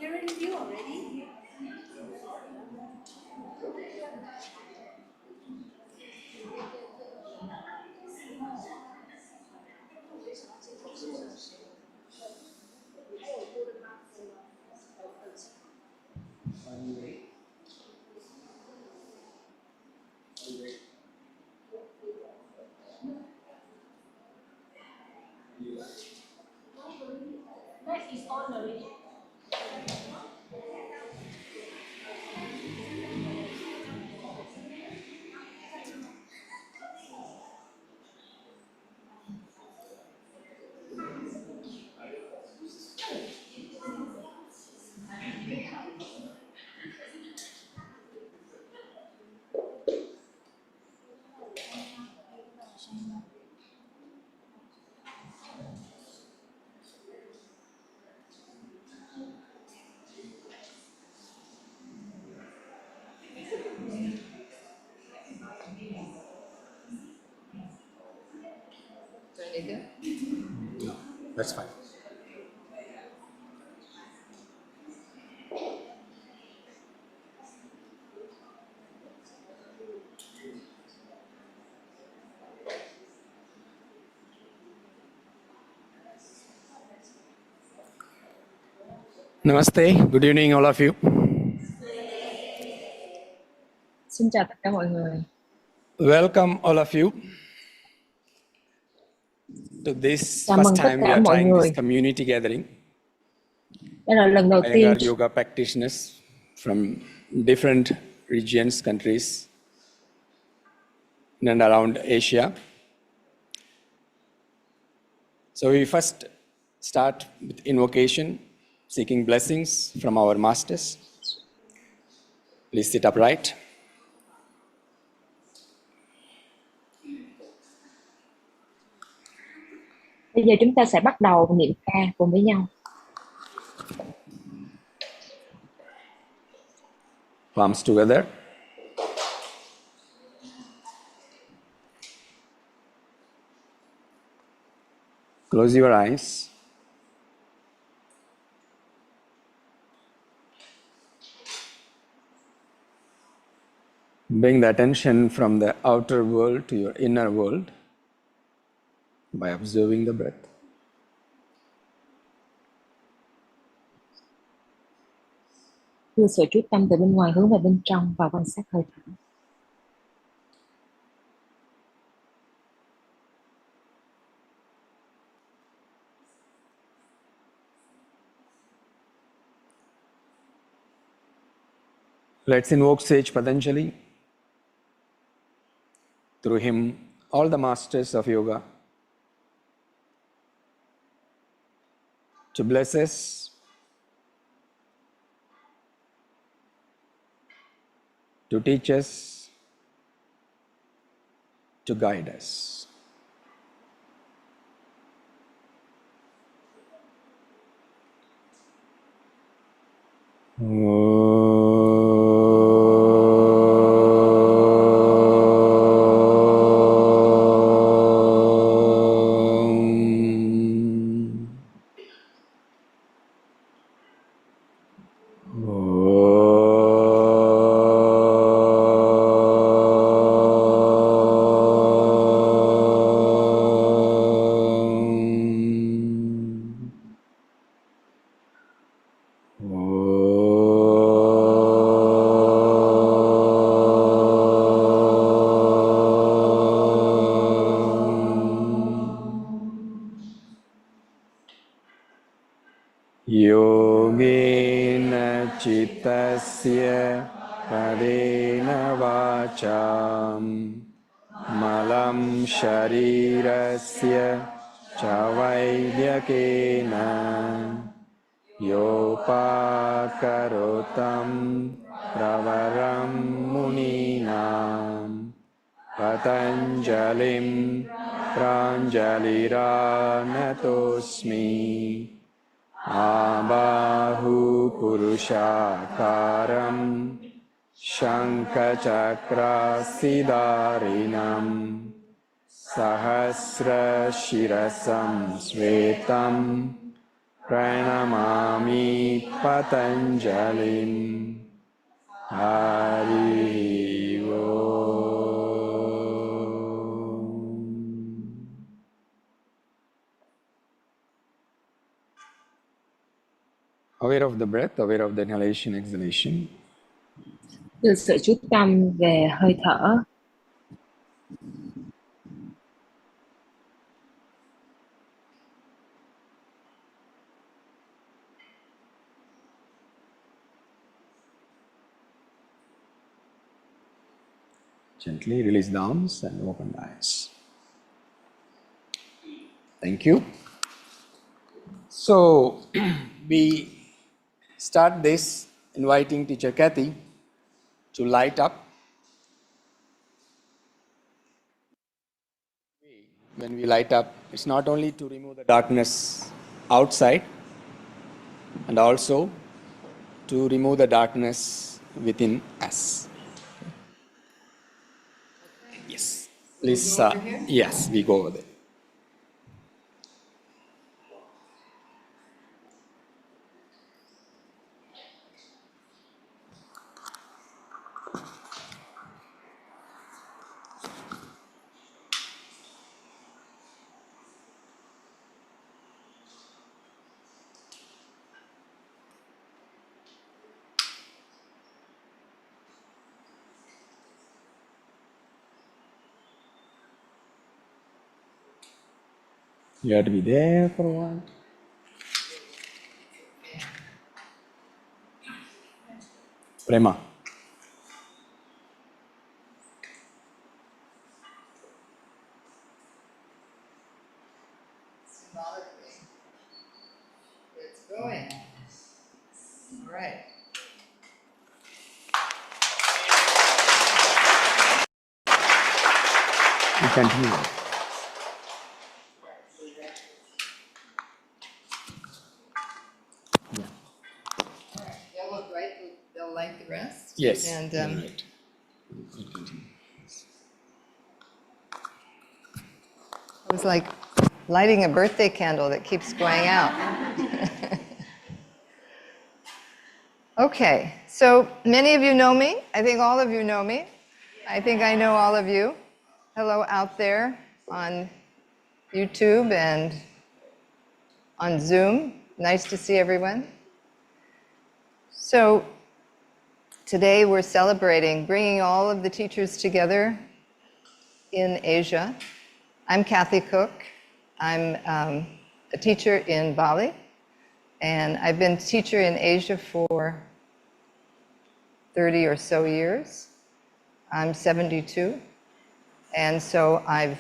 Get ready with you already? That is on already. No, that's fine. Namaste. Good evening, all of you. Xin chào tất cả mọi người. Welcome, all of you, to this Chào mừng first tất time we cả are mọi trying người. this community gathering. Đây là lần đầu tiên Iyengar yoga practitioners from different regions, countries, in and around Asia. So we first start with invocation, seeking blessings from our masters. Please sit upright. Bây giờ chúng ta sẽ bắt đầu niệm ca cùng với nhau. Palms together. Close your eyes. Bring the attention from the outer world to your inner world by observing the breath. Đưa sự chú tâm từ bên ngoài hướng về bên trong và quan sát hơi thở. Let's invoke Sage Patanjali. Through him, all the masters of yoga to bless us, to teach us, to guide us. Yogena chittasya padena vacham malam sharirasya chavaidhyakena yopakarotam pravaram muninam patanjalim pranjaliranatosmi Abahu Purushakaram Shankachakra Siddharinam Sahasra Shirasam Svetam Pranamami Patanjalim. Hari Om. Aware of the breath, aware of the inhalation, exhalation. Đưa sự chú tâm về hơi thở. Gently release the arms and open the eyes. Thank you. So, we start this inviting teacher Kathy to light up. When we light up, it's not only to remove the darkness outside, and also to remove the darkness within us. Yes. Please. Go over here? Yes, we go over there. You have to be there for a while. Prema. Symbolically. It's going. All right. We continue. All right. They'll look right. They'll like the rest. Yes. And right. it was like lighting a birthday candle that keeps going out. Okay. So many of you know me. I think all of you know me. I think I know all of you. Hello out there on YouTube and on Zoom. Nice to see everyone. So today we're celebrating bringing all of the teachers together in Asia. I'm Kathy Cook. I'm a teacher in Bali, and I've been a teacher in Asia for 30 or so years. I'm 72, and so I've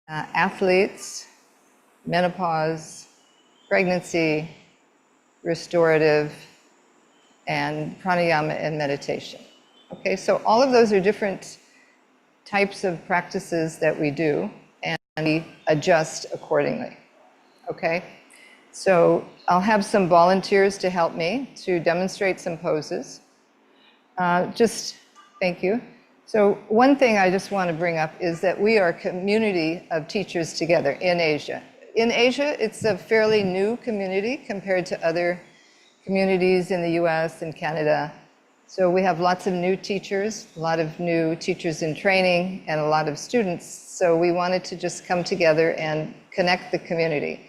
athletes, menopause, pregnancy, restorative, and pranayama and meditation. Okay, so all of those are different types of practices that we do, and we adjust accordingly. Okay, so I'll have some volunteers to help me to demonstrate some poses. Thank you. So one thing I just want to bring up is that we are a community of teachers together in Asia. In Asia, it's a fairly new community compared to other communities in the US and Canada So we have lots of new teachers, a lot of new teachers in training, and a lot of students. So we wanted to just come together and connect the community,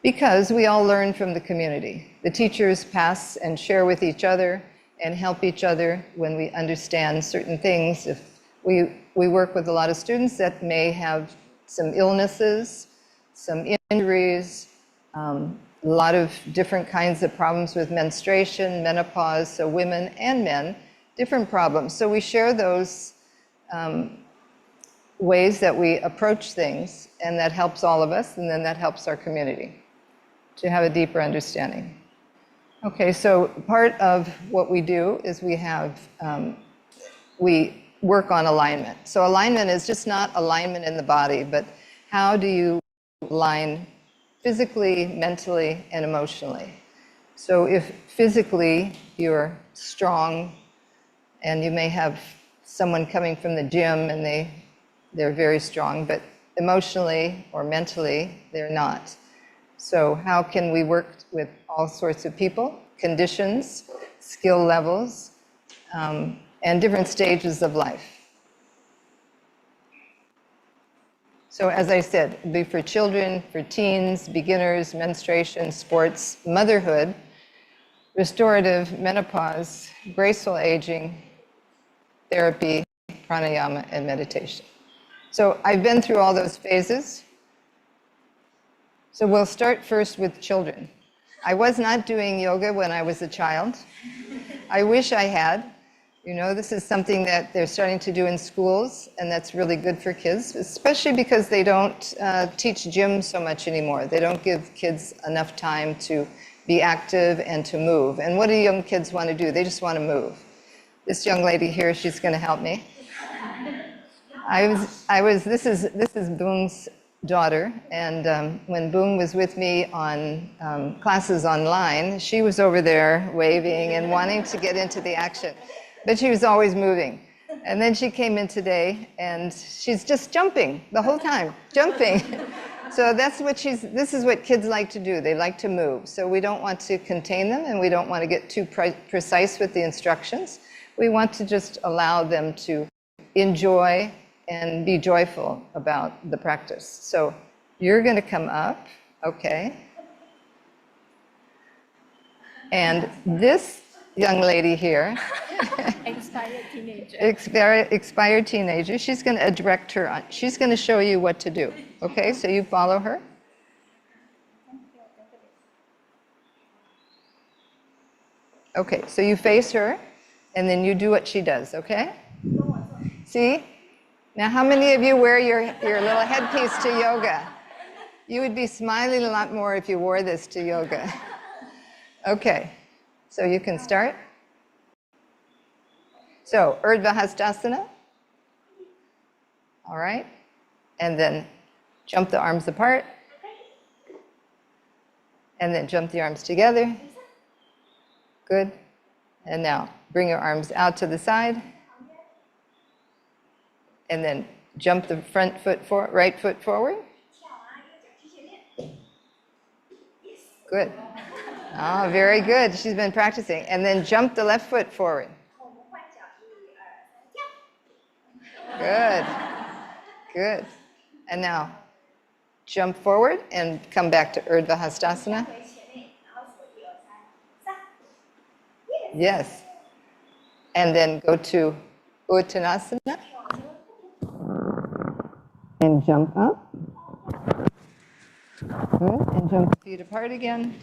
because we all learn from the community. The teachers pass and share with each other and help each other when we understand certain things. If we work with a lot of students that may have some illnesses, some injuries, a lot of different kinds of problems with menstruation, menopause, so women and men, different problems. So we share those ways that we approach things, and that helps all of us, and then that helps our community to have a deeper understanding. Okay, so part of what we do is we work on alignment. So alignment is just not alignment in the body, but how do you align physically, mentally, and emotionally? So if physically you're strong, and you may have someone coming from the gym and they're very strong, but emotionally or mentally, they're not. So how can we work with all sorts of people, conditions, skill levels, and different stages of life? So as I said, it'd be for children, for teens, beginners, menstruation, sports, motherhood, restorative, menopause, graceful aging, therapy, pranayama, and meditation. So I've been through all those phases. So we'll start first with children. I was not doing yoga when I was a child. I wish I had. You know, this is something that they're starting to do in schools, and that's really good for kids, especially because they don't teach gym so much anymore. They don't give kids enough time to be active and to move. And what do young kids want to do? They just want to move. This young lady here, she's going to help me. This is Boong's daughter, and when Boong was with me on classes online, she was over there waving and wanting to get into the action, but she was always moving. And then she came in today, and she's just jumping the whole time, jumping. So this is what kids like to do. They like to move. So we don't want to contain them, and we don't want to get too precise with the instructions. We want to just allow them to enjoy and be joyful about the practice. So you're going to come up, okay? And this young lady here, Expired teenager. expired teenager, she's going to direct her on. She's going to show you what to do, okay? So you follow her. Okay, so you face her, and then you do what she does, okay? See? Now, how many of you wear your little headpiece to yoga? You would be smiling a lot more if you wore this to yoga. Okay, so you can start. So, Urdhva Hastasana. All right, and then jump the arms apart. And then jump the arms together. Good. And now, bring your arms out to the side. And then jump the front foot forward, right foot forward. Good. Oh, very good. She's been practicing. And then jump the left foot forward. Good. Good. And now jump forward and come back to Urdhva Hastasana. Yes. And then go to Uttanasana. And jump up. Good. And jump the feet apart again.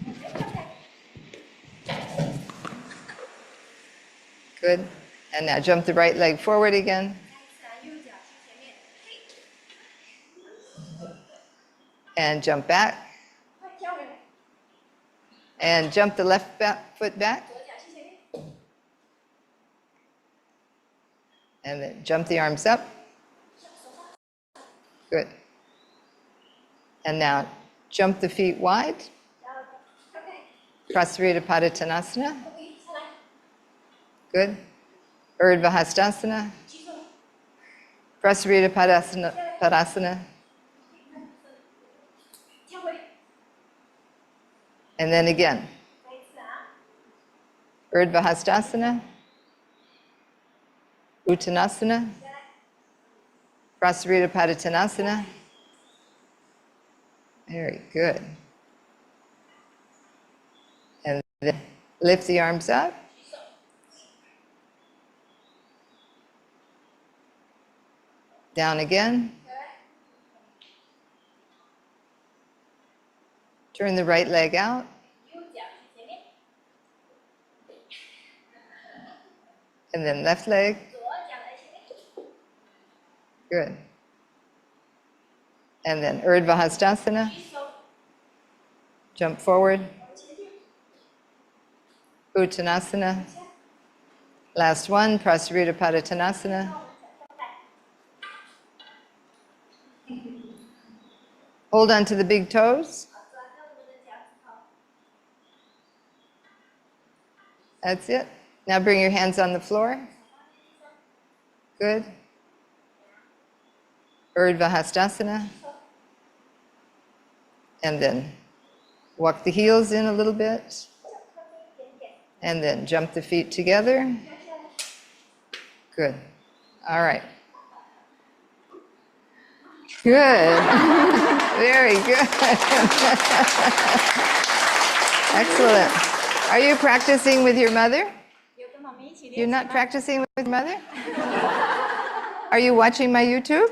Good. And now jump the right leg forward again. And jump back. And jump the left foot back. And then jump the arms up. Good. And now jump the feet wide. Prasarita Padottanasana. Good. Urdhva Hastasana. Prasarita Padasana. And then again. Urdhva Hastasana. Uttanasana, Prasarita Padottanasana. Very good. And then lift the arms up. Down again. Turn the right leg out. And then left leg. Good. And then Urdhva Hastasana. Jump forward. Uttanasana. Last one, Prasarita Padottanasana. Hold on to the big toes. That's it. Now bring your hands on the floor. Good. Urdhva Hastasana. And then walk the heels in a little bit. And then jump the feet together. Good. All right. Good. Very good. Excellent. Are you practicing with your mother? You're not practicing with your mother? Are you watching my YouTube?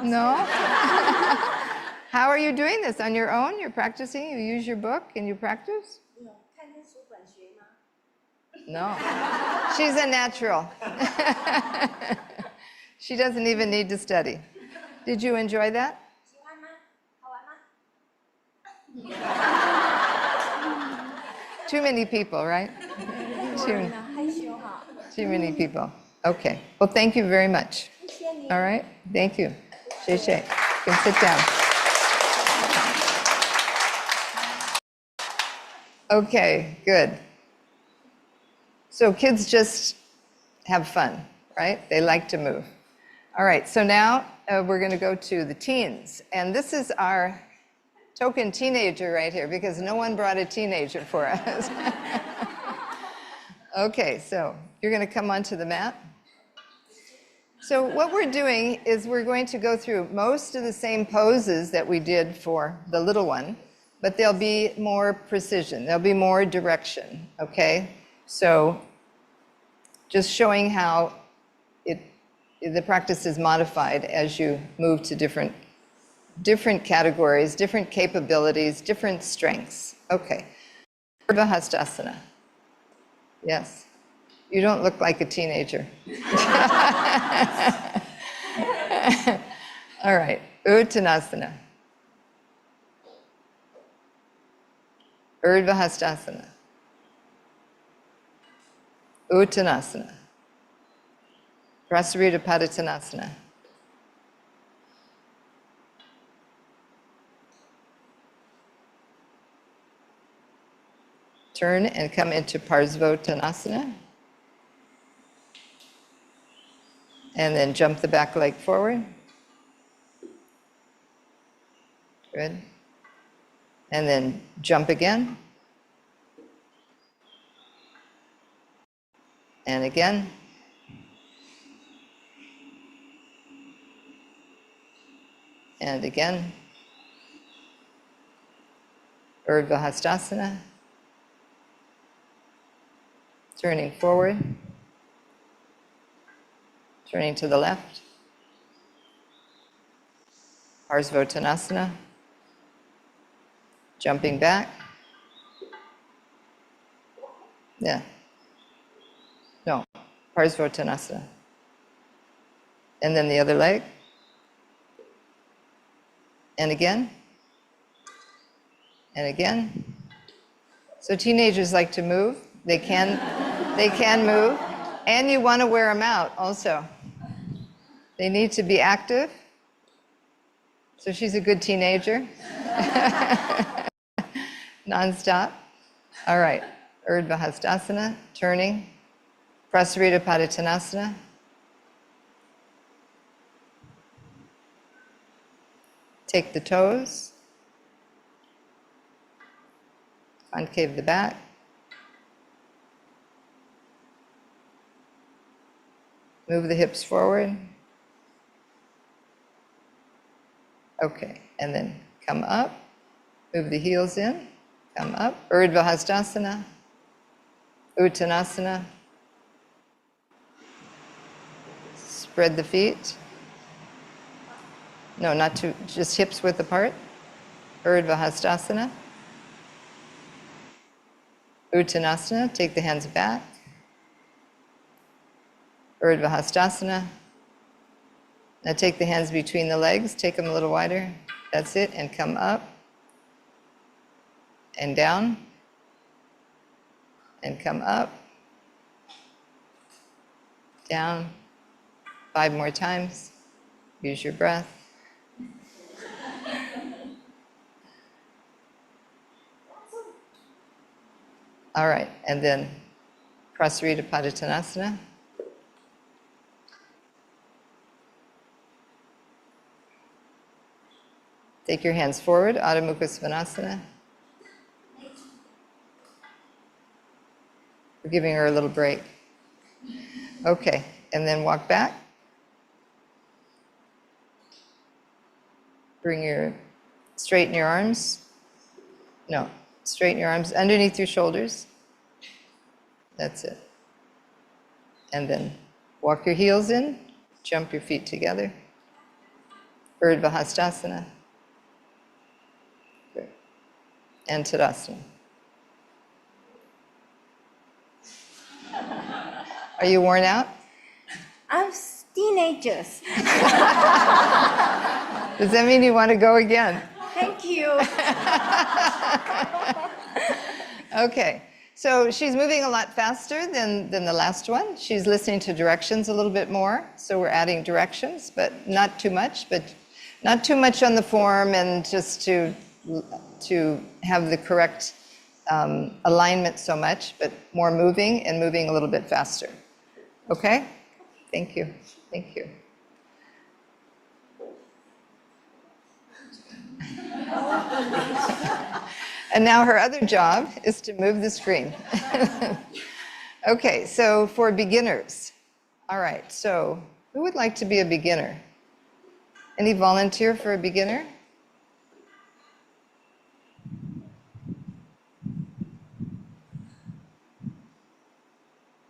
No? How are you doing this? On your own? You're practicing? You use your book and you practice? No. She's a natural. She doesn't even need to study. Did you enjoy that? Too many people, right? Too many people. Okay. Well, thank you very much. All right. Thank you. Xie xie. You can sit down. Okay, good. So kids just have fun, right? They like to move. All right, so now we're going to go to the teens. And this is our token teenager right here, because no one brought a teenager for us. Okay, so you're going to come onto the mat. So what we're doing is we're going to go through most of the same poses that we did for the little one, but there'll be more precision, there'll be more direction, okay? So just showing how the practice is modified as you move to different categories, different capabilities, different strengths. Okay. Urdhva Hastasana. Yes. You don't look like a teenager. All right. Uttanasana. Urdhva Hastasana. Uttanasana. Prasarita Padottanasana. Turn and come into Parsvottanasana. And then jump the back leg forward. Good. And then jump again. And again. And again. Urdhva Hastasana. Turning forward. Turning to the left. Parsvottanasana. Jumping back. Yeah. No. Parsvottanasana. And then the other leg. And again. And again. So teenagers like to move. They can move. And you want to wear them out also. They need to be active. So she's a good teenager. Non-stop. All right. Urdhva Hastasana, turning. Prasarita Padottanasana. Take the toes. Concave the back. Move the hips forward. Okay, and then come up. Move the heels in. Come up. Urdhva Hastasana. Uttanasana. Spread the feet. No, not too, just hips width apart. Urdhva Hastasana. Uttanasana, take the hands back. Urdhva Hastasana. Now take the hands between the legs, take them a little wider. That's it, and come up. And down. And come up. Down. 5 more times. Use your breath. All right, and then Prasarita Padottanasana. Take your hands forward, Adho Mukha Svanasana. We're giving her a little break. Okay, and then walk back. Straighten your arms. No, straighten your arms underneath your shoulders. That's it. And then walk your heels in, jump your feet together. Urdhva Hastasana. Good. And Tadasana. Are you worn out? I'm teenagers. Does that mean you want to go again? Thank you. Okay, so she's moving a lot faster than the last one. She's listening to directions a little bit more, so we're adding directions, but not too much on the form, and just to have the correct alignment so much, but more moving and moving a little bit faster. Okay? Thank you. Thank you. And now her other job is to move the screen. Okay, so for beginners. All right, so who would like to be a beginner? Any volunteer for a beginner?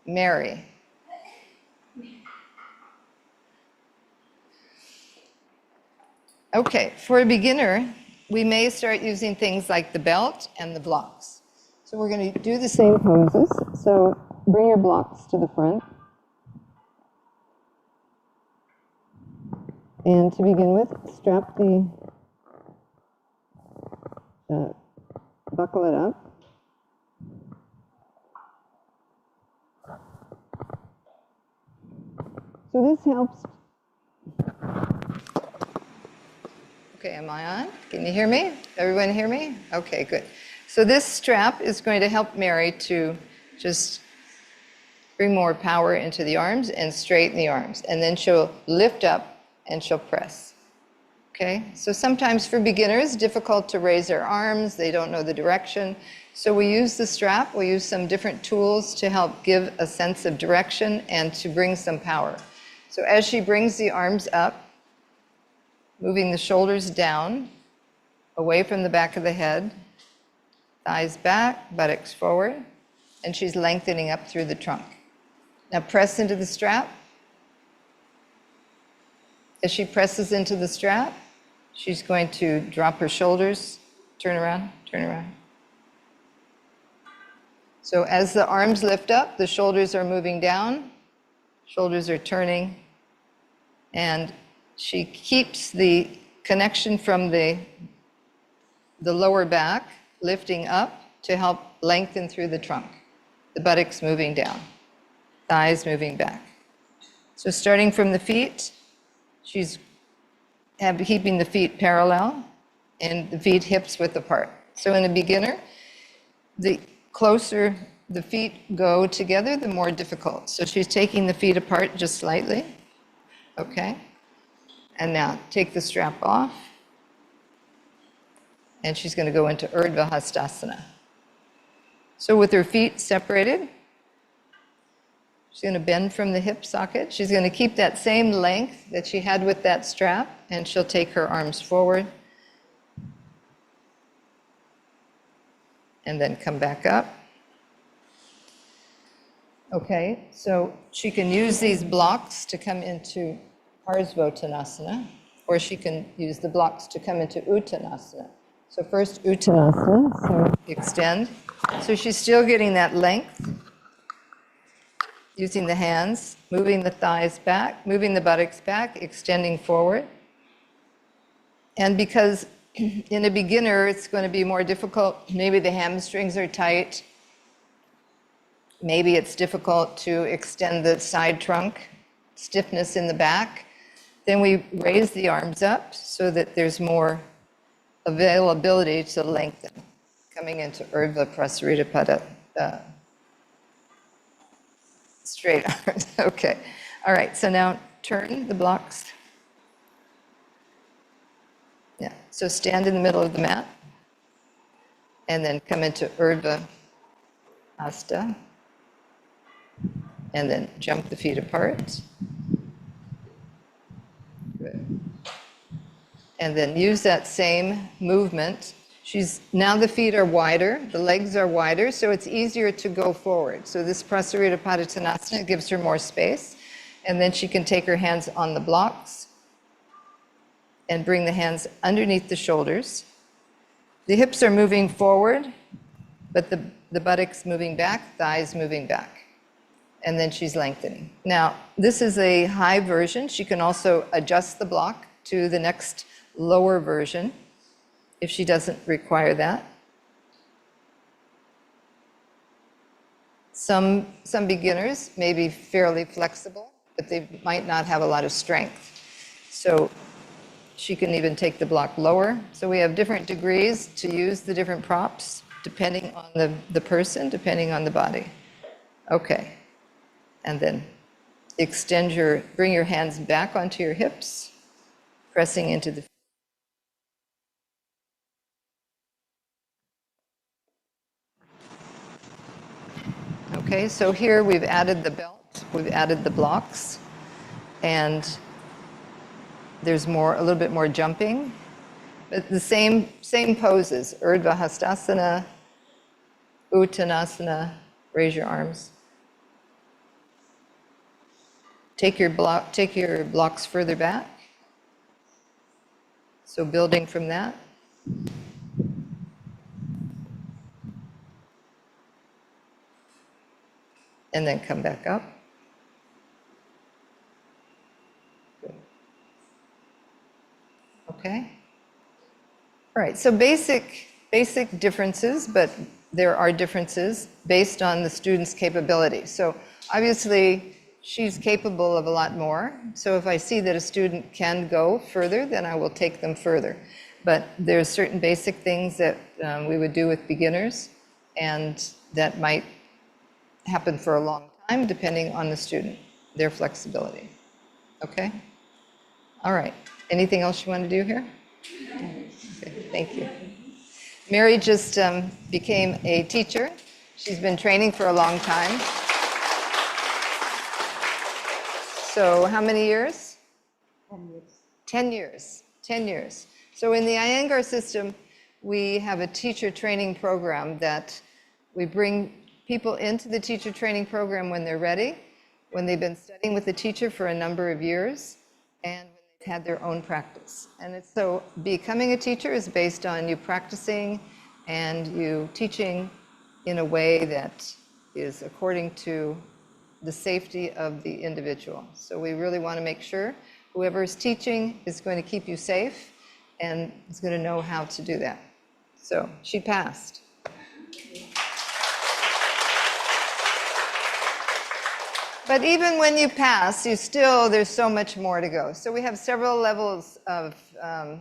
Mary. Okay, for a beginner, we may start using things like the belt and the blocks. So we're going to do the same poses. So bring your blocks to the front. And to begin with, strap buckle it up. So this helps. Okay, am I on? Can you hear me? Everyone hear me? Okay, good. So this strap is going to help Mary to just bring more power into the arms and straighten the arms. And then she'll lift up and she'll press. Okay, so sometimes for beginners, difficult to raise their arms, they don't know the direction. So we use the strap, we use some different tools to help give a sense of direction and to bring some power. So as she brings the arms up, moving the shoulders down, away from the back of the head, thighs back, buttocks forward, and she's lengthening up through the trunk. Now press into the strap. As she presses into the strap, she's going to drop her shoulders, turn around, turn around. So as the arms lift up, the shoulders are moving down, shoulders are turning, and she keeps the connection from the lower back lifting up to help lengthen through the trunk. The buttocks moving down, thighs moving back. So starting from the feet, she's keeping the feet parallel and the feet hips width apart. So in a beginner, the closer the feet go together, the more difficult. So she's taking the feet apart just slightly. Okay. And now take the strap off. And she's going to go into Urdhva Hastasana. So with her feet separated, She's going to bend from the hip socket. She's going to keep that same length that she had with that strap, and she'll take her arms forward and then come back up. Okay, so she can use these blocks to come into Parsvottanasana, or she can use the blocks to come into Uttanasana. So first Uttanasana, so extend. So she's still getting that length, using the hands, moving the thighs back, moving the buttocks back, extending forward. And because in a beginner it's going to be more difficult, maybe the hamstrings are tight, maybe it's difficult to extend the side trunk, stiffness in the back, then we raise the arms up so that there's more availability to lengthen, coming into Urdhva Prasarita straight arms. Okay. All right. So now turn the blocks. Yeah. So stand in the middle of the mat and then come into Urdhva Hasta and then jump the feet apart. Good. And then use that same movement. Now the feet are wider, the legs are wider, so it's easier to go forward. So this Prasarita Padottanasana gives her more space. And then she can take her hands on the blocks and bring the hands underneath the shoulders. The hips are moving forward, but the buttocks moving back, thighs moving back. And then she's lengthening. Now, this is a high version. She can also adjust the block to the next lower version if she doesn't require that. Some beginners may be fairly flexible, but they might not have a lot of strength. So she can even take the block lower. So we have different degrees to use the different props, depending on the person, depending on the body. Okay. And then bring your hands back onto your hips, pressing into the. Okay, so here we've added the belt, we've added the blocks, and there's a little bit more jumping, but the same poses, Urdhva Hastasana, Uttanasana, raise your arms. Take your blocks further back. So building from that. And then come back up. Good. Okay. All right, so basic differences, but there are differences based on the student's capability. So obviously, she's capable of a lot more. So if I see that a student can go further, then I will take them further. But there's certain basic things that we would do with beginners, and that might happen for a long time, depending on the student, their flexibility. Okay? All right. Anything else you want to do here? Okay, thank you. Mary just became a teacher. She's been training for a long time. So how many years? 10 years. 10 years. 10 years. So in the Iyengar system, we have a teacher training program that we bring people into the teacher training program when they're ready, when they've been studying with the teacher for a number of years, and when they've had their own practice. And so becoming a teacher is based on you practicing and you teaching in a way that is according to the safety of the individual. So we really want to make sure whoever is teaching is going to keep you safe and is going to know how to do that. So she passed. But even when you pass, there's so much more to go. So we have several levels of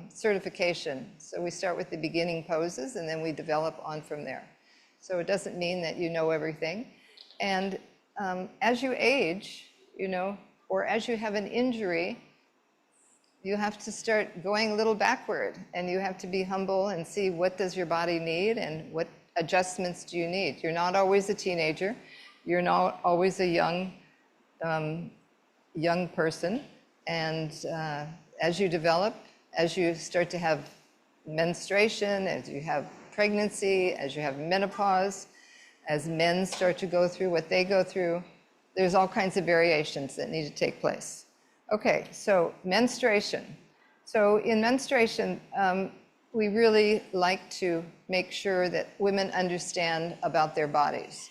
certification. So we start with the beginning poses and then we develop on from there. So it doesn't mean that you know everything. And as you age, or as you have an injury, you have to start going a little backward, and you have to be humble and see what does your body need and what adjustments do you need. You're not always a teenager. You're not always a young young person, and as you develop, as you start to have menstruation, as you have pregnancy, as you have menopause, as men start to go through what they go through, there's all kinds of variations that need to take place. Okay, so menstruation. So in menstruation, we really like to make sure that women understand about their bodies.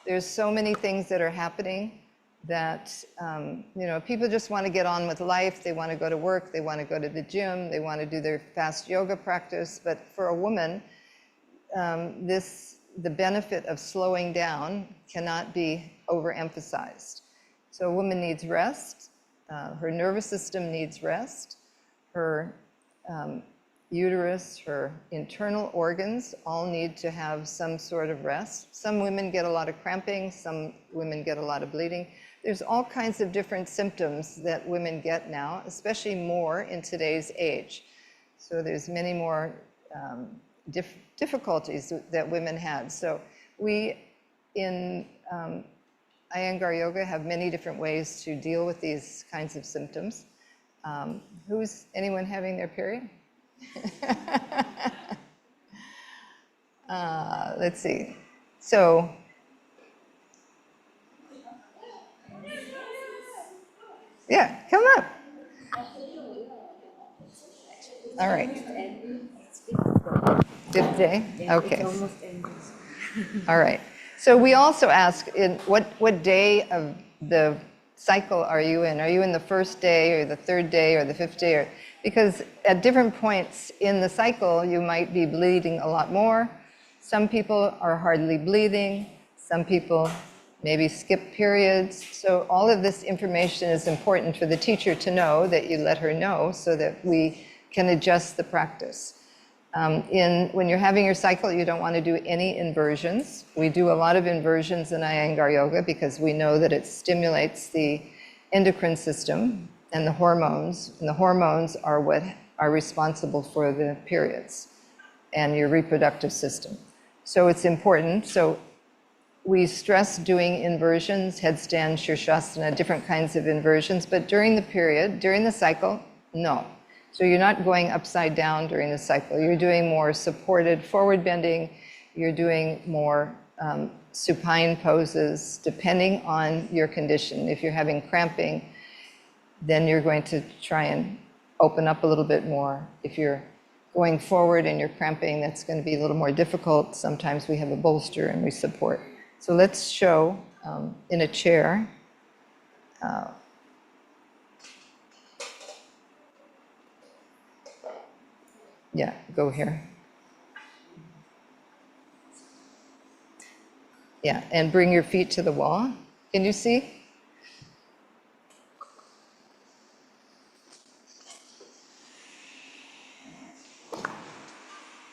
There's so many things that are happening that, people just want to get on with life. They want to go to work. They want to go to the gym. They want to do their fast yoga practice. But for a woman, the benefit of slowing down cannot be overemphasized. So a woman needs rest. Her nervous system needs rest. Her uterus, her internal organs all need to have some sort of rest. Some women get a lot of cramping. Some women get a lot of bleeding. There's all kinds of different symptoms that women get now, especially more in today's age. So there's many more difficulties that women had. So we, in Iyengar Yoga, have many different ways to deal with these kinds of symptoms. Anyone having their period? Let's see. So, yeah, come up. All right. Fifth day? Okay. All right. So we also ask, in what day of the cycle are you in? Are you in the first day or the third day or the fifth day? Because at different points in the cycle, you might be bleeding a lot more. Some people are hardly bleeding. Some people maybe skip periods. So all of this information is important for the teacher to know, that you let her know, so that we can adjust the practice. When you're having your cycle, you don't want to do any inversions. We do a lot of inversions in Iyengar Yoga because we know that it stimulates the endocrine system and the hormones. And the hormones are what are responsible for the periods and your reproductive system. So it's important. So we stress doing inversions, headstand, shirshasana, different kinds of inversions. But during the period, during the cycle, no. So you're not going upside down during the cycle. You're doing more supported forward bending. You're doing more supine poses, depending on your condition. If you're having cramping, then you're going to try and open up a little bit more. If you're going forward and you're cramping, that's going to be a little more difficult. Sometimes we have a bolster and we support. So let's show in a chair. Yeah, go here. Yeah, and bring your feet to the wall. Can you see?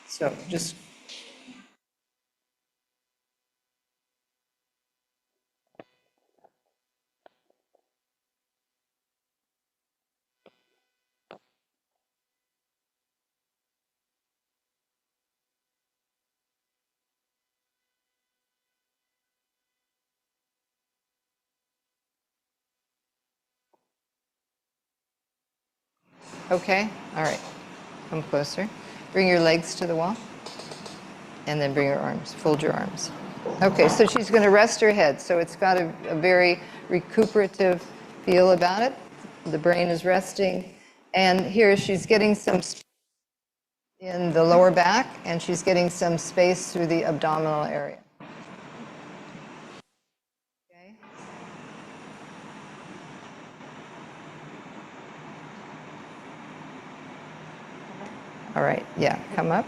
So just okay? All right, come closer. Bring your legs to the wall, and then bring your arms, fold your arms. Okay, so she's going to rest her head. So it's got a very recuperative feel about it. The brain is resting. And here she's getting some in the lower back, and she's getting some space through the abdominal area. Okay. All right, yeah, come up.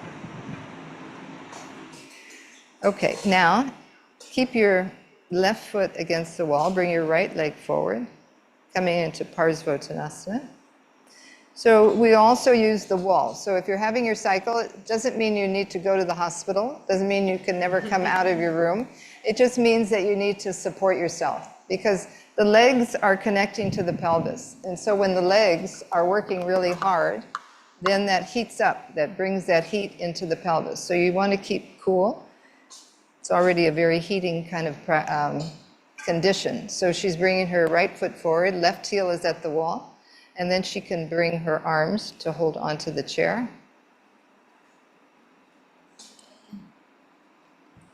Okay, now keep your left foot against the wall. Bring your right leg forward, coming into Parsvottanasana. So we also use the wall. So if you're having your cycle, it doesn't mean you need to go to the hospital. It doesn't mean you can never come out of your room. It just means that you need to support yourself, because the legs are connecting to the pelvis. And so when the legs are working really hard, then that heats up, that brings that heat into the pelvis. So you want to keep cool. It's already a very heating kind of condition. So she's bringing her right foot forward, left heel is at the wall, and then she can bring her arms to hold onto the chair.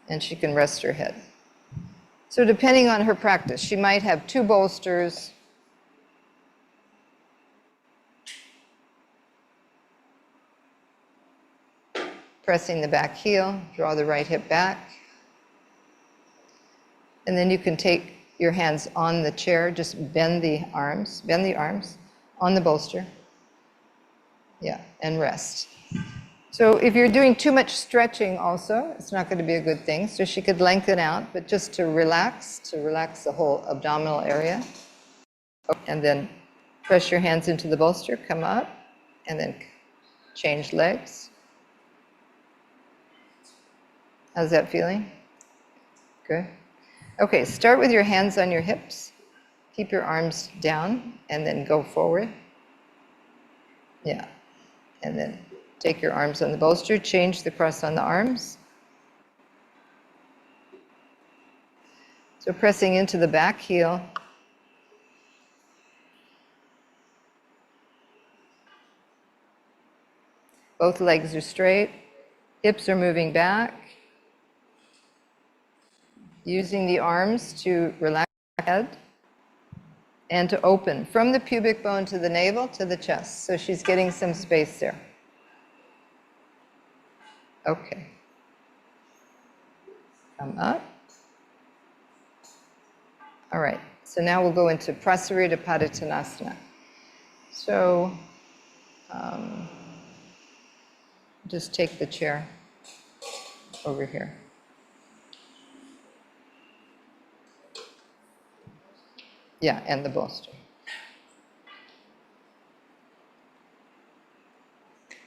And she can rest her head. So depending on her practice, she might have 2 bolsters. Pressing the back heel, draw the right hip back. And then you can take your hands on the chair, just bend the arms on the bolster. Yeah, and rest. So if you're doing too much stretching also, it's not going to be a good thing. So she could lengthen out, but just to relax the whole abdominal area. And then press your hands into the bolster, come up, and then change legs. How's that feeling? Good. Okay, start with your hands on your hips. Keep your arms down and then go forward. Yeah. And then take your arms on the bolster, change the cross on the arms. So pressing into the back heel. Both legs are straight. Hips are moving back. Using the arms to relax the head and to open from the pubic bone to the navel to the chest. So she's getting some space there. Okay. Come up. All right. So now we'll go into Prasarita Padottanasana. So just take the chair over here. Yeah, and the bolster.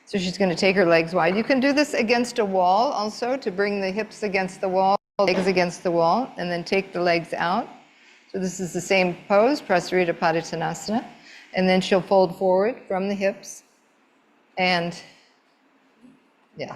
So she's going to take her legs wide. You can do this against a wall also, to bring the hips against the wall, legs against the wall, and then take the legs out. So this is the same pose, Prasarita Padottanasana. And then she'll fold forward from the hips. And, yeah.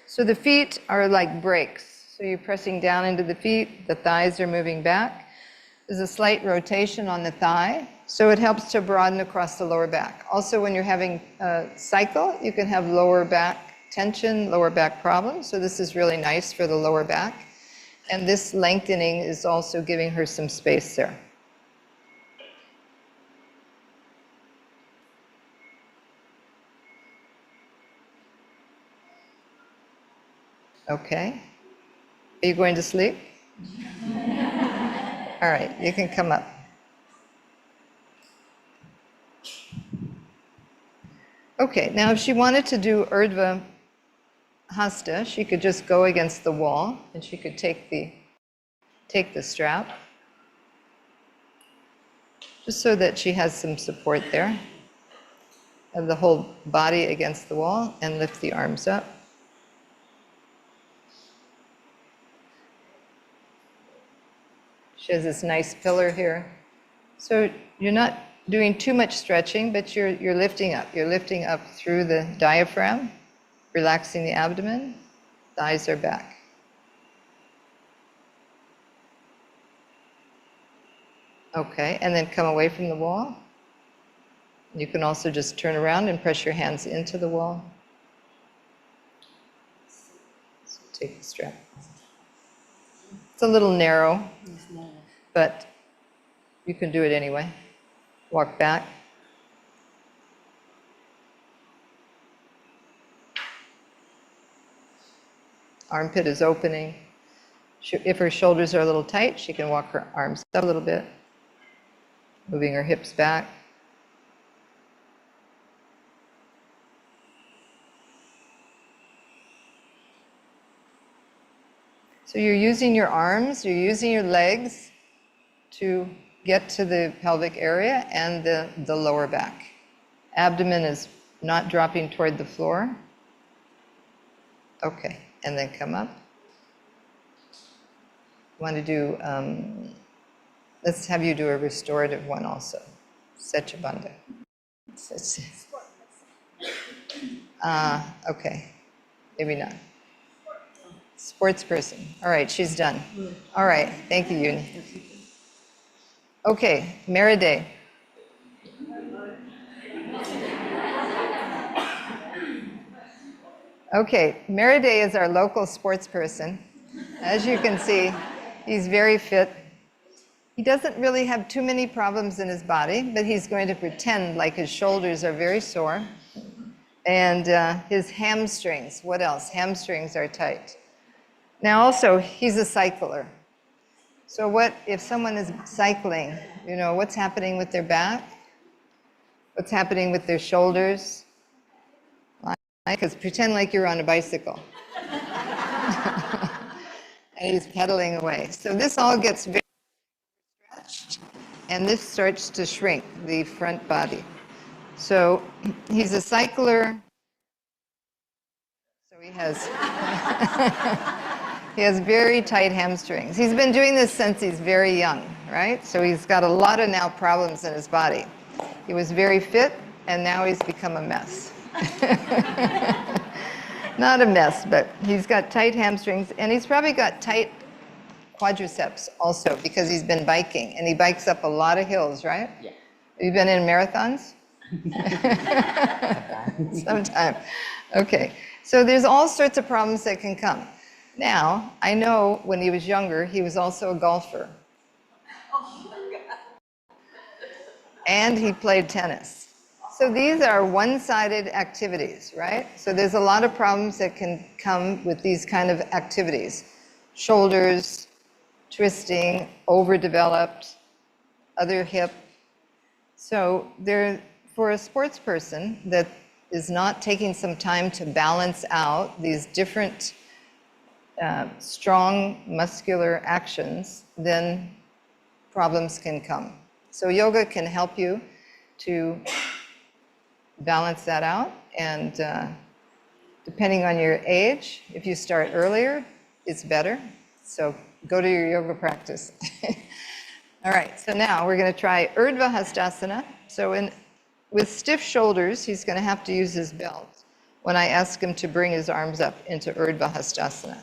So the feet are like brakes. So you're pressing down into the feet, the thighs are moving back. There's a slight rotation on the thigh, so it helps to broaden across the lower back. Also, when you're having a cycle, you can have lower back tension, lower back problems, so this is really nice for the lower back. And this lengthening is also giving her some space there. Okay. Are you going to sleep? All right, you can come up. Okay, now if she wanted to do Urdhva Hasta, she could just go against the wall and she could take the strap, just so that she has some support there. Have the whole body against the wall and lift the arms up. She has this nice pillar here. So you're not doing too much stretching, but you're lifting up. You're lifting up through the diaphragm, relaxing the abdomen, thighs are back. Okay, and then come away from the wall. You can also just turn around and press your hands into the wall. So take the strap. It's a little narrow, but you can do it anyway. Walk back. Armpit is opening. If her shoulders are a little tight, she can walk her arms up a little bit, moving her hips back. So you're using your arms, you're using your legs to get to the pelvic area and the lower back. Abdomen is not dropping toward the floor. Okay, and then come up. Want to do Let's have you do a restorative one also. Sechabandha. Okay, maybe not. Sports person. All right, she's done. All right, thank you, Yuni. Okay, Meride. Okay, Meride is our local sports person. As you can see, he's very fit. He doesn't really have too many problems in his body, but he's going to pretend like his shoulders are very sore. And his hamstrings, what else? Hamstrings are tight. Now also, he's a cycler. So what if someone is cycling, you know, what's happening with their back? What's happening with their shoulders? Because pretend like you're on a bicycle. And he's pedaling away. So this all gets very stretched, and this starts to shrink, the front body. So he's a cycler. So he has he has very tight hamstrings. He's been doing this since he's very young, right? So he's got a lot of now problems in his body. He was very fit, and now he's become a mess. Not a mess, but he's got tight hamstrings, and he's probably got tight quadriceps also because he's been biking, and he bikes up a lot of hills, right? Yeah. Have you been in marathons? Sometime. Okay. So there's all sorts of problems that can come. Now, I know when he was younger, he was also a golfer. And he played tennis. So these are one-sided activities, right? So there's a lot of problems that can come with these kind of activities. Shoulders, twisting, overdeveloped, other hip. So for a sports person that is not taking some time to balance out these different strong muscular actions, then problems can come. So yoga can help you to balance that out, and depending on your age, if you start earlier, it's better. So go to your yoga practice. All right, so now we're going to try Urdhva Hastasana. So with stiff shoulders, he's going to have to use his belt when I ask him to bring his arms up into Urdhva Hastasana.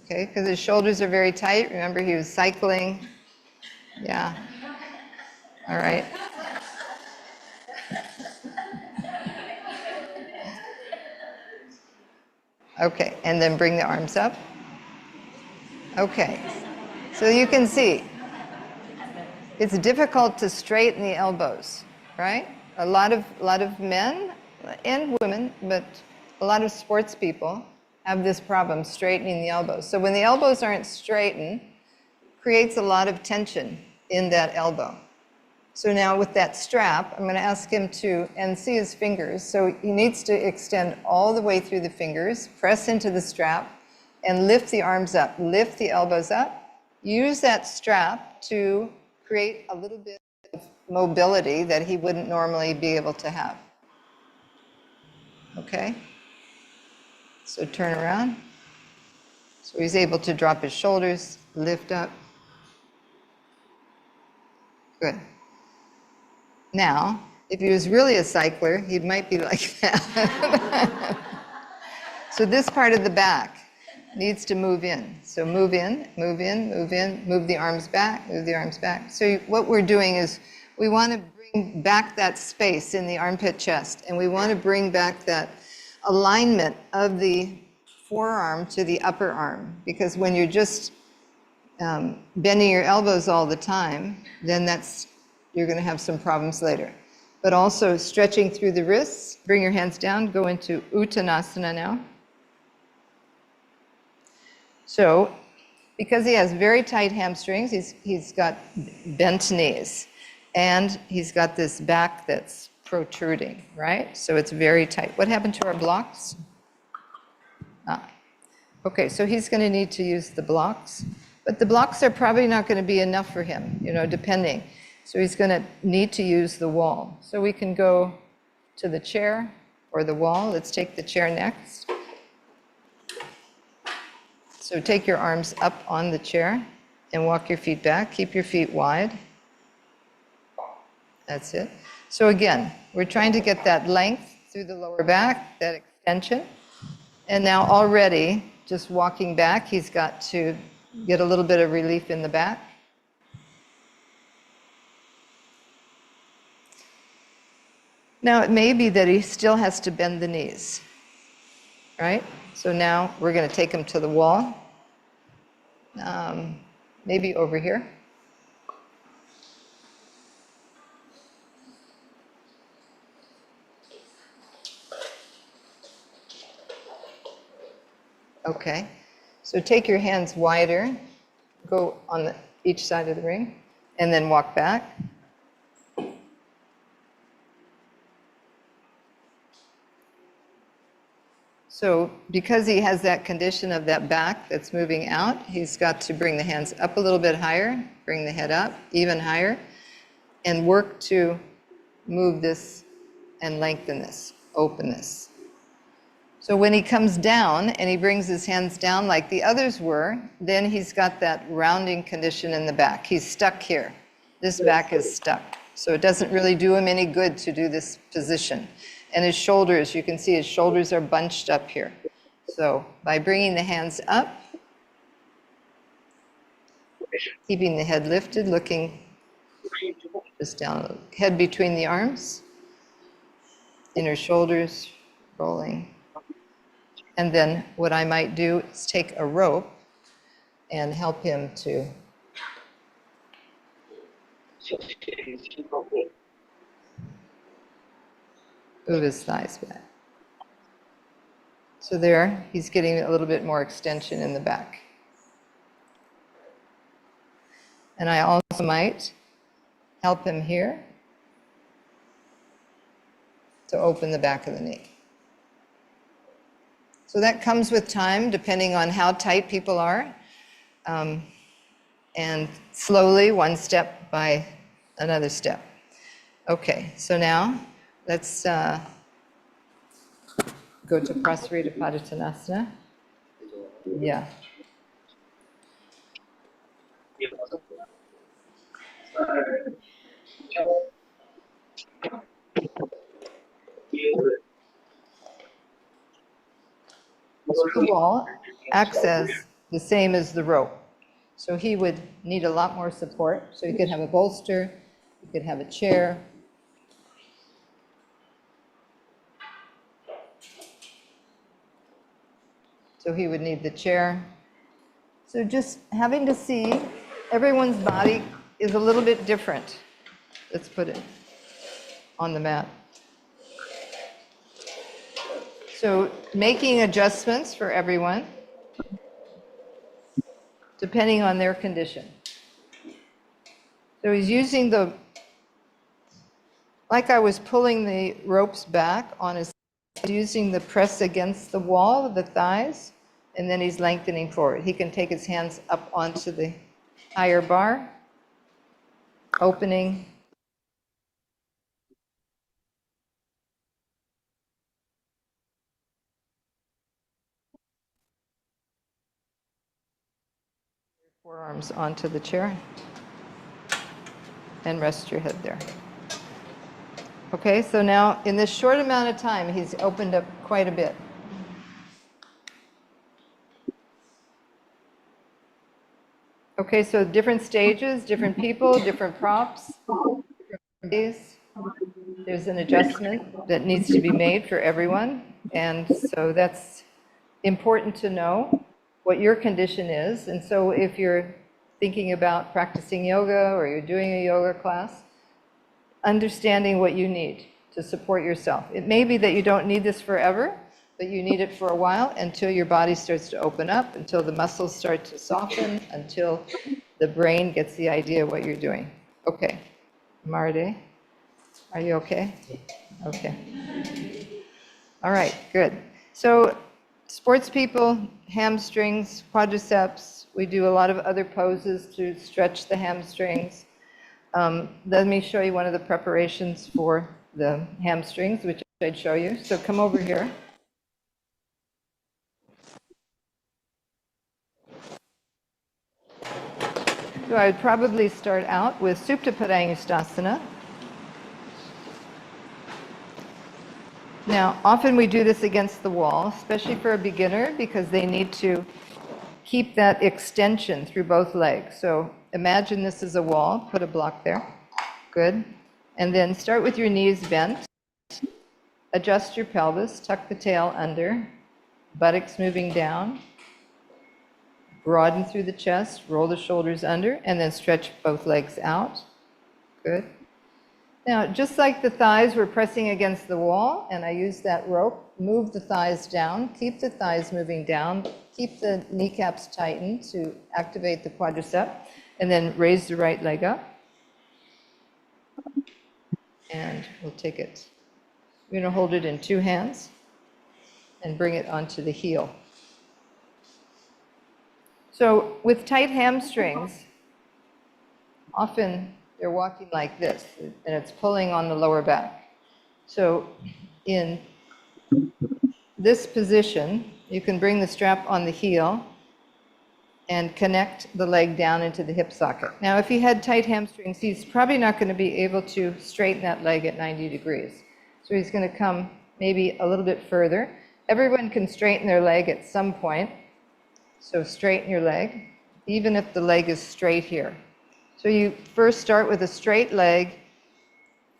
Okay, because his shoulders are very tight. Remember, he was cycling. Yeah. All right. Okay, and then bring the arms up. Okay, so you can see it's difficult to straighten the elbows, right? A lot of men and women, but a lot of sports people have this problem straightening the elbows. So when the elbows aren't straightened, it creates a lot of tension in that elbow. So now with that strap, I'm going to ask him to, and see his fingers, so he needs to extend all the way through the fingers, press into the strap, and lift the arms up, lift the elbows up. Use that strap to create a little bit of mobility that he wouldn't normally be able to have. Okay? So turn around. So he's able to drop his shoulders, lift up. Good. Now, if he was really a cycler, he might be like that. So this part of the back needs to move in. So move in, move in, move in, move the arms back, move the arms back. So what we're doing is we want to bring back that space in the armpit chest, and we want to bring back that alignment of the forearm to the upper arm, because when you're just bending your elbows all the time, then you're going to have some problems later. But also stretching through the wrists, bring your hands down, go into Uttanasana now. So, because he has very tight hamstrings, he's got bent knees, and he's got this back that's protruding, right? So it's very tight. What happened to our blocks? Okay, so he's going to need to use the blocks, but the blocks are probably not going to be enough for him, depending. So he's going to need to use the wall. So we can go to the chair or the wall. Let's take the chair next. So take your arms up on the chair and walk your feet back. Keep your feet wide. That's it. So again, we're trying to get that length through the lower back, that extension. And now already, just walking back, he's got to get a little bit of relief in the back. Now it may be that he still has to bend the knees, right? So now we're going to take him to the wall, maybe over here. Okay, so take your hands wider, go on each side of the ring, and then walk back. So because he has that condition of that back that's moving out, he's got to bring the hands up a little bit higher, bring the head up even higher, and work to move this and lengthen this, open this. So when he comes down and he brings his hands down like the others were, then he's got that rounding condition in the back. He's stuck here. This back is stuck. So it doesn't really do him any good to do this position. And his shoulders, you can see his shoulders are bunched up here. So by bringing the hands up, keeping the head lifted, looking just down, head between the arms, inner shoulders rolling. And then what I might do is take a rope and help him to move his thighs back. So there, he's getting a little bit more extension in the back. And I also might help him here to open the back of the knee. So that comes with time, depending on how tight people are. And slowly, one step by another step. Okay, so now let's go to Restorative Padottanasana. Yeah. So the wall acts as the same as the rope. So he would need a lot more support. So he could have a bolster, he could have a chair. So he would need the chair. So just having to see everyone's body is a little bit different. Let's put it on the mat. So making adjustments for everyone, depending on their condition. So he's using like I was pulling the ropes back on his, using the press against the wall of the thighs, and then he's lengthening forward. He can take his hands up onto the higher bar, opening. Forearms onto the chair, and rest your head there. Okay, so now in this short amount of time, he's opened up quite a bit. Okay, so different stages, different people, different props, different days. There's an adjustment that needs to be made for everyone. And so that's important to know what your condition is. And so if you're thinking about practicing yoga or you're doing a yoga class, understanding what you need to support yourself. It may be that you don't need this forever, but you need it for a while until your body starts to open up, until the muscles start to soften, until the brain gets the idea of what you're doing. Okay. Marde, are you okay? Okay. All right, good. So sports people, hamstrings, quadriceps, we do a lot of other poses to stretch the hamstrings. Let me show you one of the preparations for the hamstrings, which I'd show you. So come over here. So I would probably start out with Supta Padangusthasana. Now, often we do this against the wall, especially for a beginner, because they need to keep that extension through both legs. So imagine this is a wall, put a block there. Good. And then start with your knees bent. Adjust your pelvis, tuck the tail under, buttocks moving down. Broaden through the chest, roll the shoulders under, and then stretch both legs out. Good. Now, just like the thighs were pressing against the wall, and I used that rope, move the thighs down, keep the thighs moving down, keep the kneecaps tightened to activate the quadricep, and then raise the right leg up. And we'll take it. We're going to hold it in 2 hands and bring it onto the heel. So with tight hamstrings, often they're walking like this, and it's pulling on the lower back. So in this position, you can bring the strap on the heel and connect the leg down into the hip socket. Now, if he had tight hamstrings, he's probably not going to be able to straighten that leg at 90 degrees. So he's going to come maybe a little bit further. Everyone can straighten their leg at some point. So straighten your leg, even if the leg is straight here. So you first start with a straight leg,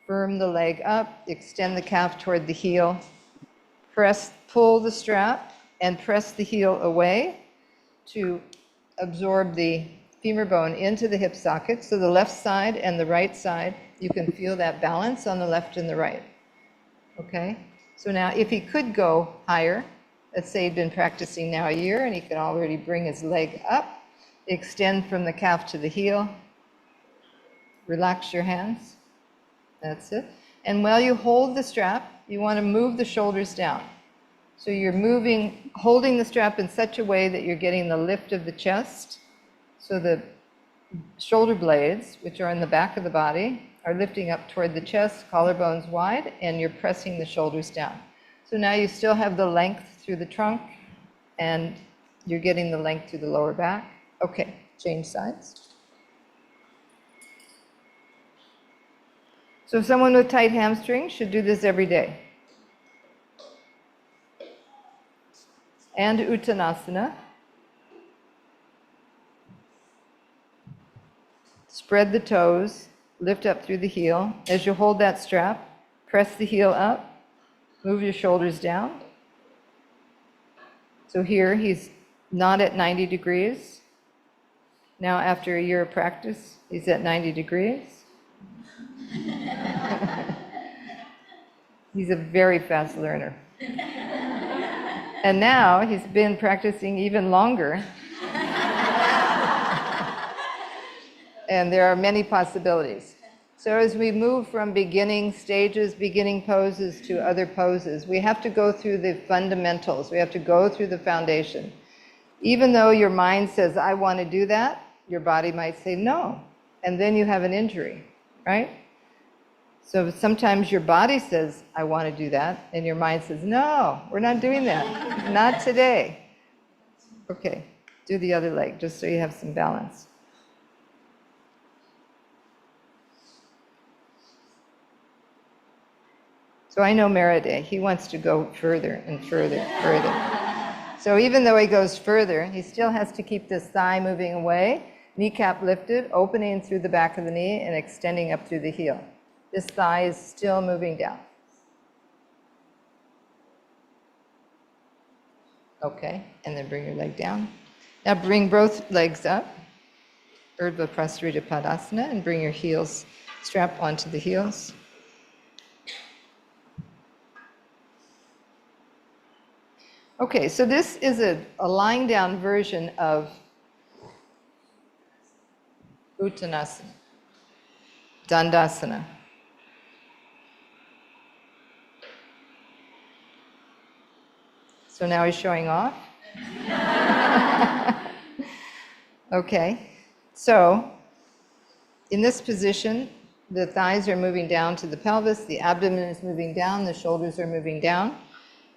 firm the leg up, extend the calf toward the heel, pull the strap, and press the heel away to absorb the femur bone into the hip socket. So the left side and the right side, you can feel that balance on the left and the right. Okay? So now if he could go higher, let's say he'd been practicing now a year and he could already bring his leg up, extend from the calf to the heel, relax your hands, that's it. And while you hold the strap, you want to move the shoulders down. So you're holding the strap in such a way that you're getting the lift of the chest. So the shoulder blades, which are in the back of the body, are lifting up toward the chest, collarbones wide, and you're pressing the shoulders down. So now you still have the length through the trunk, and you're getting the length through the lower back. Okay, change sides. So someone with tight hamstrings should do this every day. And Uttanasana. Spread the toes, lift up through the heel. As you hold that strap, press the heel up, move your shoulders down. So here he's not at 90 degrees. Now after a year of practice, he's at 90 degrees. He's a very fast learner. And now he's been practicing even longer. And there are many possibilities. So as we move from beginning stages, beginning poses to other poses, we have to go through the fundamentals. We have to go through the foundation. Even though your mind says, I want to do that, your body might say no. And then you have an injury, right? So sometimes your body says, I want to do that, and your mind says, no, we're not doing that. Not today. Okay, do the other leg, just so you have some balance. So I know Merade, he wants to go further and further, further. So even though he goes further, he still has to keep this thigh moving away, kneecap lifted, opening through the back of the knee and extending up through the heel. This thigh is still moving down. Okay, and then bring your leg down. Now bring both legs up, Urdhva Prasarita Padasana, and bring your heels, strap onto the heels. Okay, so this is a lying down version of Uttanasana, Dandasana. So now he's showing off. Okay, so in this position, the thighs are moving down to the pelvis, the abdomen is moving down, the shoulders are moving down,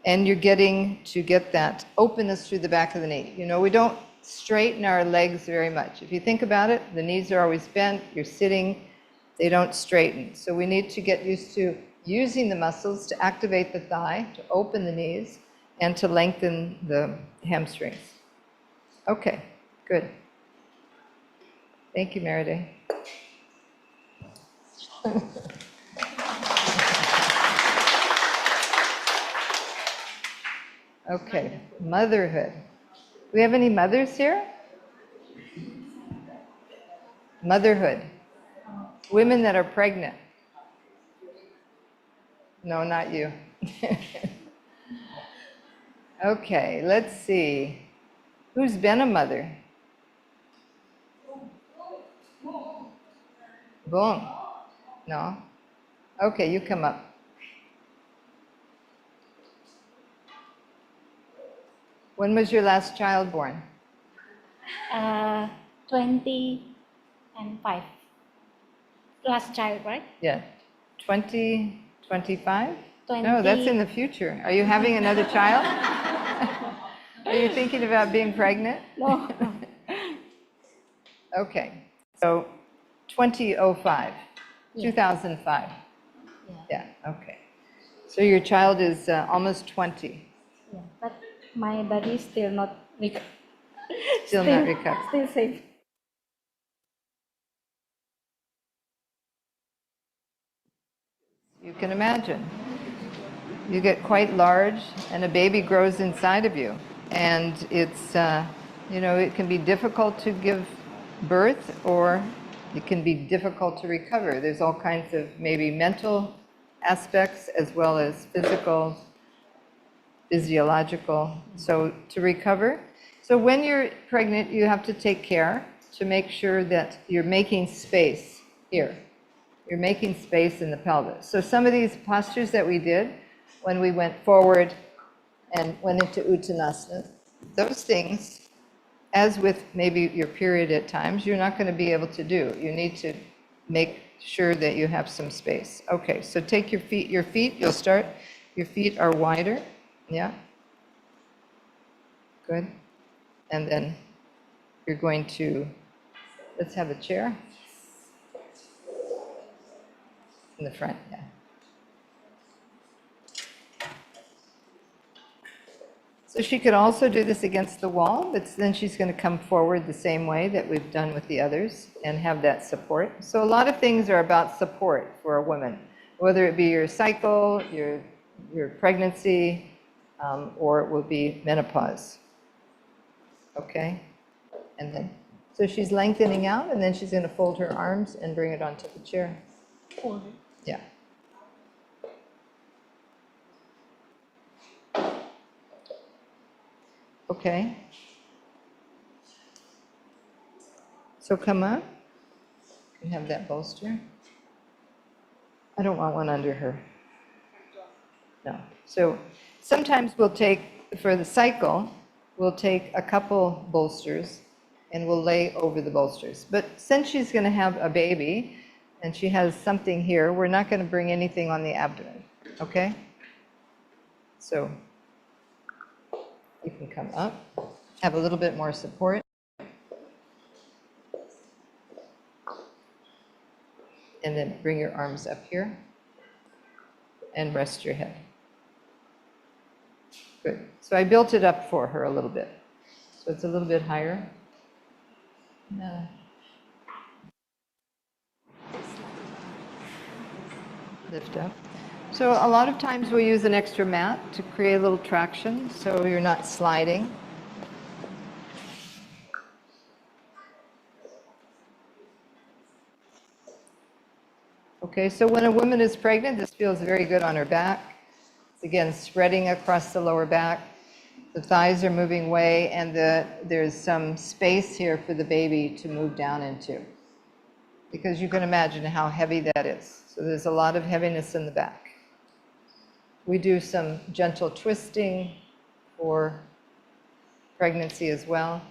and you're getting to get that openness through the back of the knee. You know, we don't straighten our legs very much. If you think about it, the knees are always bent, you're sitting, they don't straighten. So we need to get used to using the muscles to activate the thigh, to open the knees, and to lengthen the hamstrings. Okay, good. Thank you, Meriday. Okay, motherhood. Do we have any mothers here? Motherhood. Women that are pregnant. No, not you. Okay, let's see. Who's been a mother? Boom. No? Okay, you come up. When was your last child born? 20 and 5. Last child, right? Yeah. 2025? 20. No, that's in the future. Are you having another child? Are you thinking about being pregnant? No. Okay, so 2005, Yeah. 2005. Yeah. Yeah, okay. So your child is almost 20. Yeah. But my body is still not Still not recovered. Still safe. You can imagine. You get quite large and a baby grows inside of you. And it's, it can be difficult to give birth or it can be difficult to recover. There's all kinds of maybe mental aspects as well as physical, physiological. So to recover. So when you're pregnant, you have to take care to make sure that you're making space here. You're making space in the pelvis. So some of these postures that we did when we went forward and went into Uttanasana, those things, as with maybe your period at times, you're not going to be able to do. You need to make sure that you have some space. Okay, so take your feet, you'll start, your feet are wider, yeah? Good. And then you're going to, let's have a chair in the front, yeah. So she could also do this against the wall, but then she's going to come forward the same way that we've done with the others and have that support. So a lot of things are about support for a woman, whether it be your cycle, your pregnancy, or it will be menopause. Okay? And then, so she's lengthening out, and then she's going to fold her arms and bring it onto the chair. Yeah. Okay. So come up. You can have that bolster. I don't want one under her. No. So sometimes we'll take, for the cycle, we'll take a couple bolsters and we'll lay over the bolsters. But since she's going to have a baby and she has something here, we're not going to bring anything on the abdomen. Okay? So you can come up, have a little bit more support. And then bring your arms up here and rest your head. Good. So I built it up for her a little bit. So it's a little bit higher. Lift up. So a lot of times we'll use an extra mat to create a little traction so you're not sliding. Okay, so when a woman is pregnant, this feels very good on her back. It's again spreading across the lower back. The thighs are moving away, and there's some space here for the baby to move down into. Because you can imagine how heavy that is. So there's a lot of heaviness in the back. We do some gentle twisting for pregnancy as well.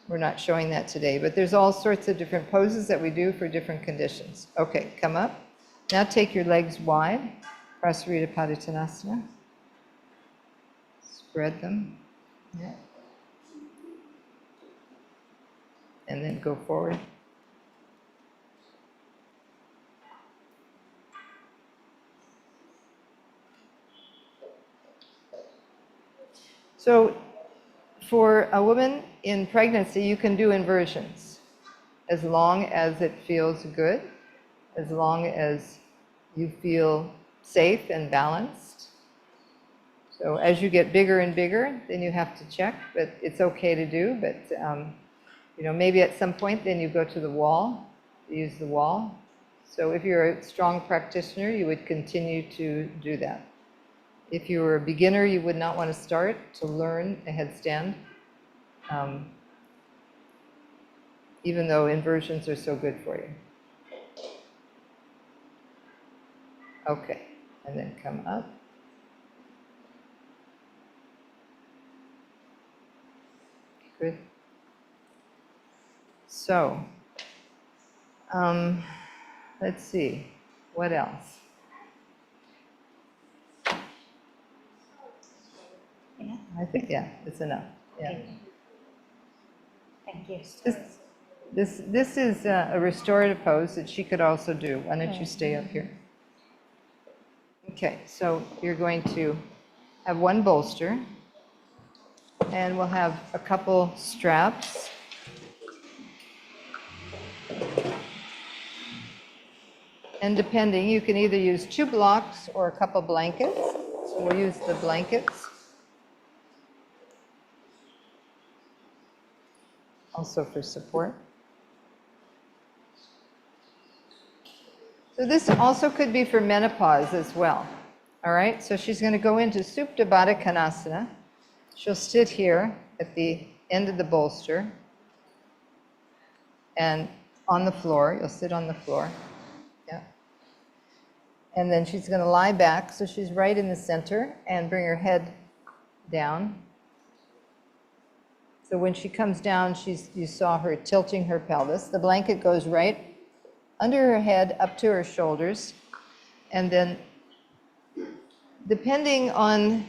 We're not showing that today, but there's all sorts of different poses that we do for different conditions. Okay, come up. Now take your legs wide, Prasarita Padottanasana. Spread them. Yeah. and then go forward. So for a woman in pregnancy, you can do inversions as long as it feels good, as long as you feel safe and balanced. So as you get bigger and bigger, then you have to check, but it's okay to do. But maybe at some point, then you go to the wall, use the wall. So if you're a strong practitioner, you would continue to do that. If you were a beginner, you would not want to start to learn a headstand, even though inversions are so good for you. Okay, and then come up. Good. So, let's see, what else? Yeah. I think, yeah, it's enough. Yeah. Okay. Thank you. This is a restorative pose that she could also do. Why don't you stay up here? Okay, so you're going to have one bolster, and we'll have a couple straps. And depending, you can either use 2 blocks or a couple blankets. So we'll use the blankets. Also for support. So this also could be for menopause as well. All right, so she's going to go into Supta Baddha Konasana. She'll sit here at the end of the bolster and on the floor. You'll sit on the floor. Yeah. And then she's going to lie back, so she's right in the center, and bring her head down. So when she comes down, you saw her tilting her pelvis. The blanket goes right under her head, up to her shoulders. And then, depending on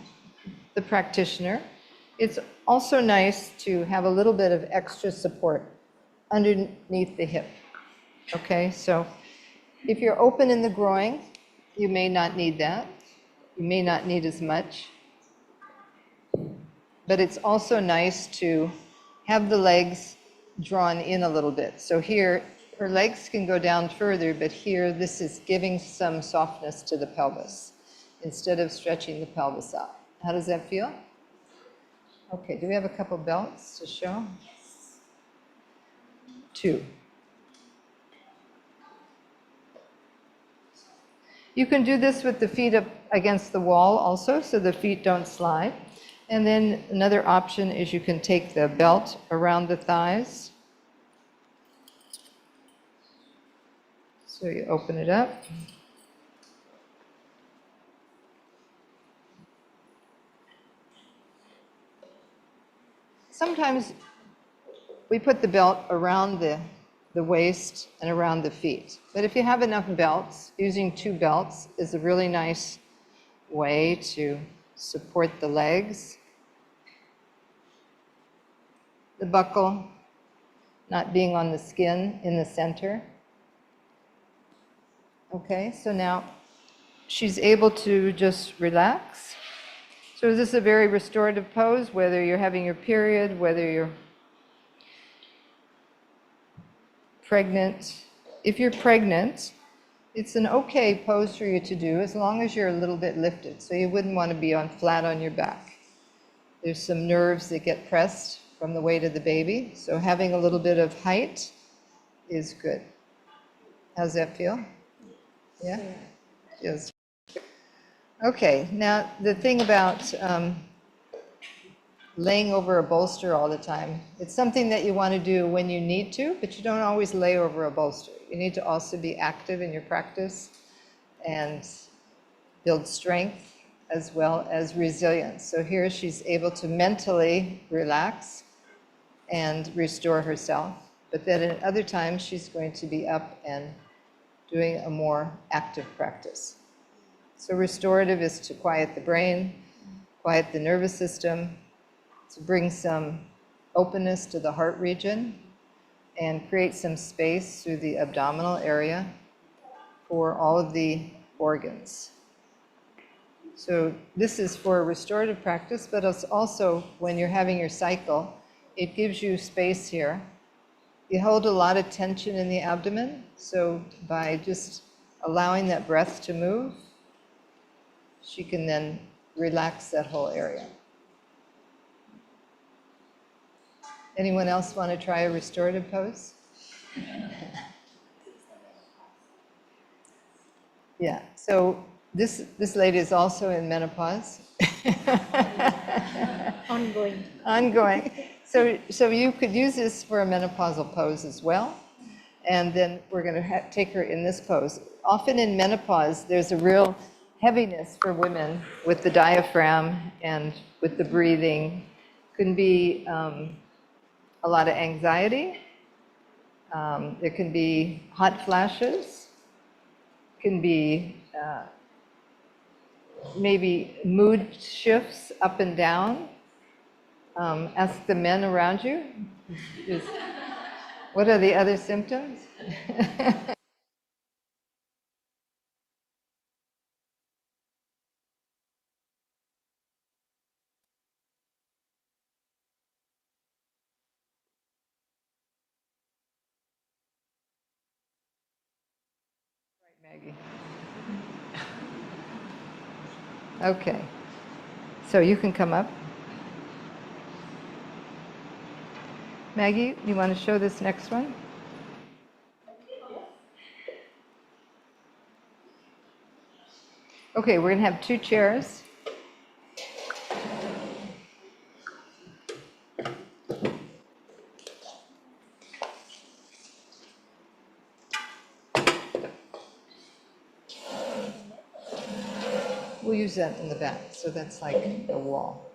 the practitioner, it's also nice to have a little bit of extra support underneath the hip. Okay, so if you're open in the groin, you may not need that. You may not need as much. But it's also nice to have the legs drawn in a little bit. So here, her legs can go down further, but here, this is giving some softness to the pelvis instead of stretching the pelvis out. How does that feel? Okay, do we have a couple belts to show? 2. You can do this with the feet up against the wall also, so the feet don't slide. And then another option is you can take the belt around the thighs. So you open it up. Sometimes we put the belt around the waist and around the feet. But if you have enough belts, using 2 belts is a really nice way to support the legs. The buckle not being on the skin in the center. Okay, so now she's able to just relax. So this is a very restorative pose, whether you're having your period, whether you're pregnant. If you're pregnant, it's an okay pose for you to do as long as you're a little bit lifted. So you wouldn't want to be flat on your back. There's some nerves that get pressed from the weight of the baby. So having a little bit of height is good. How's that feel? Yeah? Yes. Okay, now the thing about laying over a bolster all the time, it's something that you want to do when you need to, but you don't always lay over a bolster. You need to also be active in your practice and build strength as well as resilience. So here she's able to mentally relax and restore herself, but then at other times she's going to be up and doing a more active practice. So restorative is to quiet the brain, quiet the nervous system, to bring some openness to the heart region, and create some space through the abdominal area for all of the organs. So this is for a restorative practice, but it's also when you're having your cycle, it gives you space here. You hold a lot of tension in the abdomen, so by just allowing that breath to move, she can then relax that whole area. Anyone else want to try a restorative pose? Yeah, so this lady is also in menopause. Ongoing. Ongoing. So you could use this for a menopausal pose as well. And then we're going to take her in this pose. Often in menopause, there's a real heaviness for women with the diaphragm and with the breathing. Can be a lot of anxiety. There can be hot flashes. Can be maybe mood shifts up and down. Ask the men around you. What are the other symptoms? Maggie. Okay, so you can come up. Maggie, you want to show this next one? Okay, we're going to have 2 chairs. We'll use that in the back, so that's like a wall.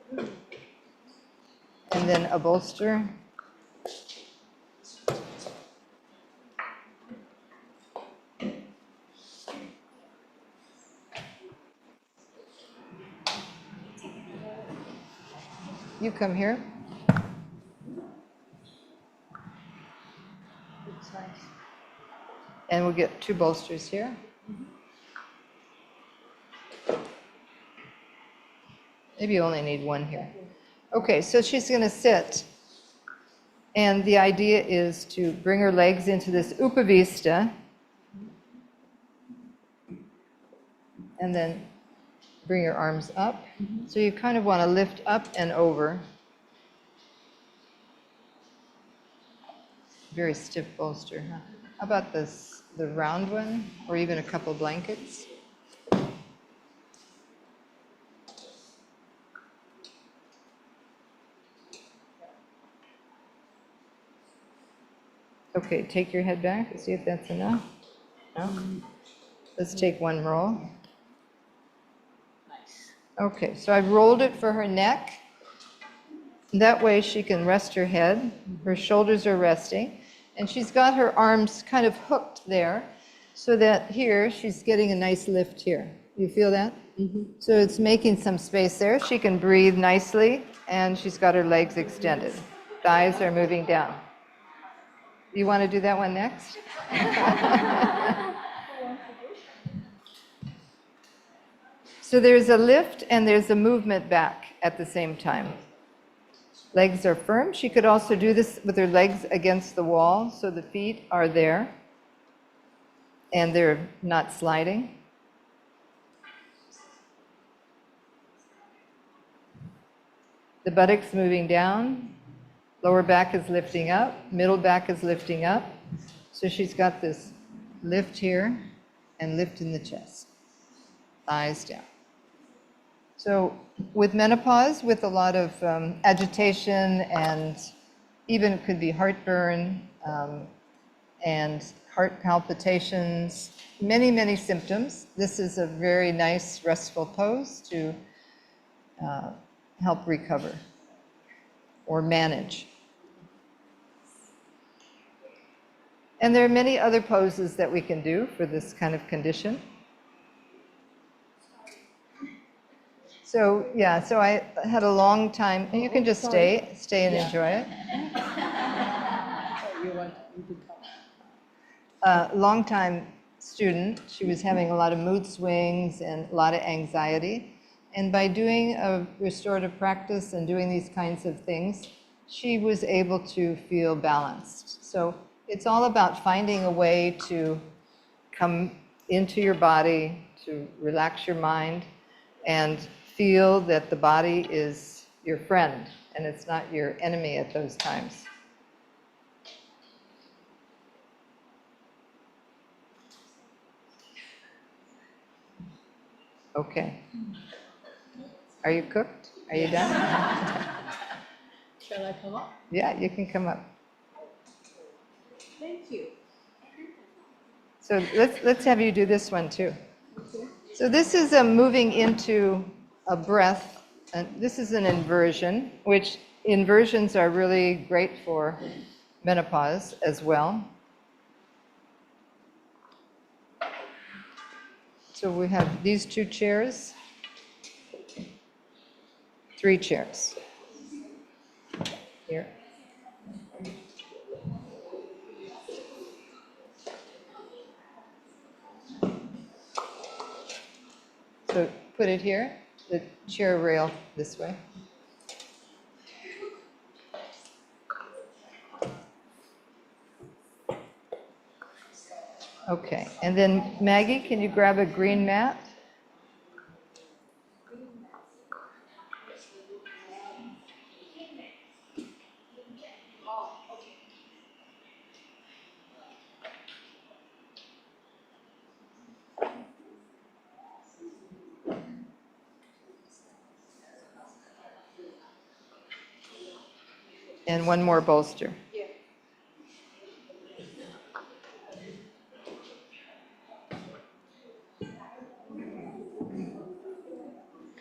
And then a bolster. You come here. And we'll get 2 bolsters here. Maybe you only need 1 here. Okay, so she's going to sit. And the idea is to bring her legs into this upavista. And then bring your arms up. So you kind of want to lift up and over. Very stiff bolster, huh? How about this, the round one, or even a couple blankets? Okay, take your head back and see if that's enough. No? Let's take 1 roll. Nice. Okay, so I've rolled it for her neck. That way she can rest her head. Her shoulders are resting. And she's got her arms kind of hooked there so that here she's getting a nice lift here. You feel that? Mm-hmm. So it's making some space there. She can breathe nicely and she's got her legs extended. Thighs are moving down. You want to do that one next? So there's a lift and there's a movement back at the same time. Legs are firm. She could also do this with her legs against the wall, so the feet are there and they're not sliding. The buttocks moving down, lower back is lifting up, middle back is lifting up. So she's got this lift here and lift in the chest, thighs down. So with menopause, with a lot of agitation and even it could be heartburn and heart palpitations, many, many symptoms, this is a very nice restful pose to help recover or manage. And there are many other poses that we can do for this kind of condition. So, yeah, so I had a long time, and you can just stay and enjoy it. You want a longtime student. She was having a lot of mood swings and a lot of anxiety. And by doing a restorative practice and doing these kinds of things, she was able to feel balanced. So it's all about finding a way to come into your body, to relax your mind, and feel that the body is your friend and it's not your enemy at those times. Okay. Are you cooked? Are you done? Shall I come up? Yeah, you can come up. Thank you. So let's have you do this one too. Okay. So this is moving into a breath, and this is an inversion, which inversions are really great for menopause as well. So we have these 2 chairs, 3 chairs. Here. So put it here, the chair rail this way. Okay, and then Maggie, can you grab a green mat? And one more bolster.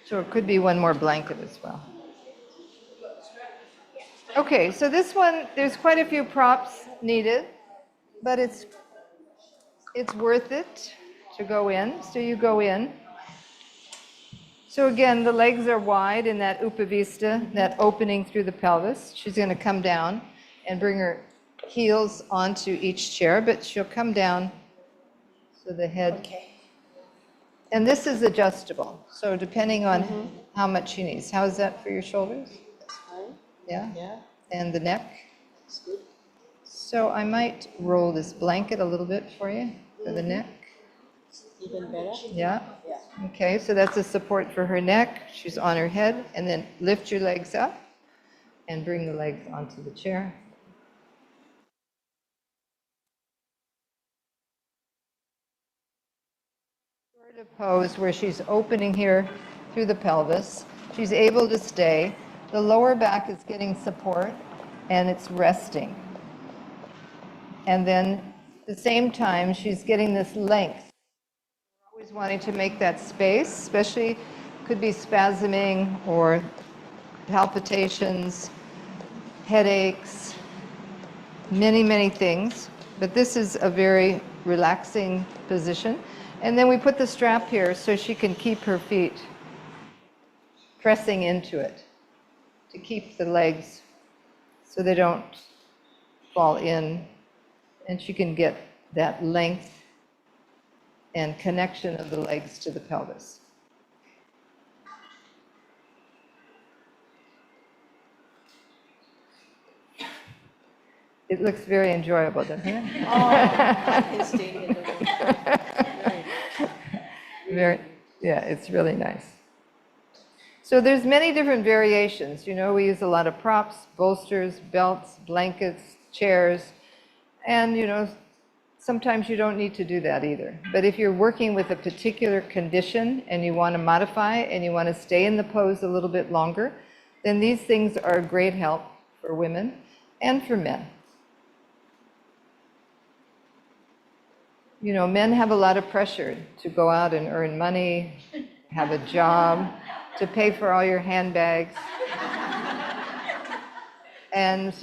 So it could be one more blanket as well. Okay, so this one, there's quite a few props needed, but it's worth it to go in. So you go in. So again, the legs are wide in that upavista, that opening through the pelvis. She's going to come down and bring her heels onto each chair, but she'll come down so the head. Okay. And this is adjustable. So depending on how much she needs. How is that for your shoulders? That's fine. Yeah? Yeah, And the neck? that's good. So I might roll this blanket a little bit for you, for the neck. Even better? Yeah? Yeah. Okay, so that's a support for her neck. She's on her head. And then lift your legs up and bring the legs onto the chair. Restorative pose where she's opening here through the pelvis. She's able to stay. The lower back is getting support and it's resting. And then at the same time, she's getting this length. Always wanting to make that space, especially could be spasming or palpitations, headaches, many, many things. But this is a very relaxing position. And then we put the strap here so she can keep her feet pressing into it to keep the legs so they don't fall in. And she can get that length and connection of the legs to the pelvis. It looks very enjoyable, doesn't it? Oh, I can stay here. Very, yeah, it's really nice. So there's many different variations. You know, we use a lot of props, bolsters, belts, blankets, chairs, and you know, sometimes you don't need to do that either. But if you're working with a particular condition and you want to modify and you want to stay in the pose a little bit longer, then these things are a great help for women and for men. You know, men have a lot of pressure to go out and earn money, have a job, to pay for all your handbags. And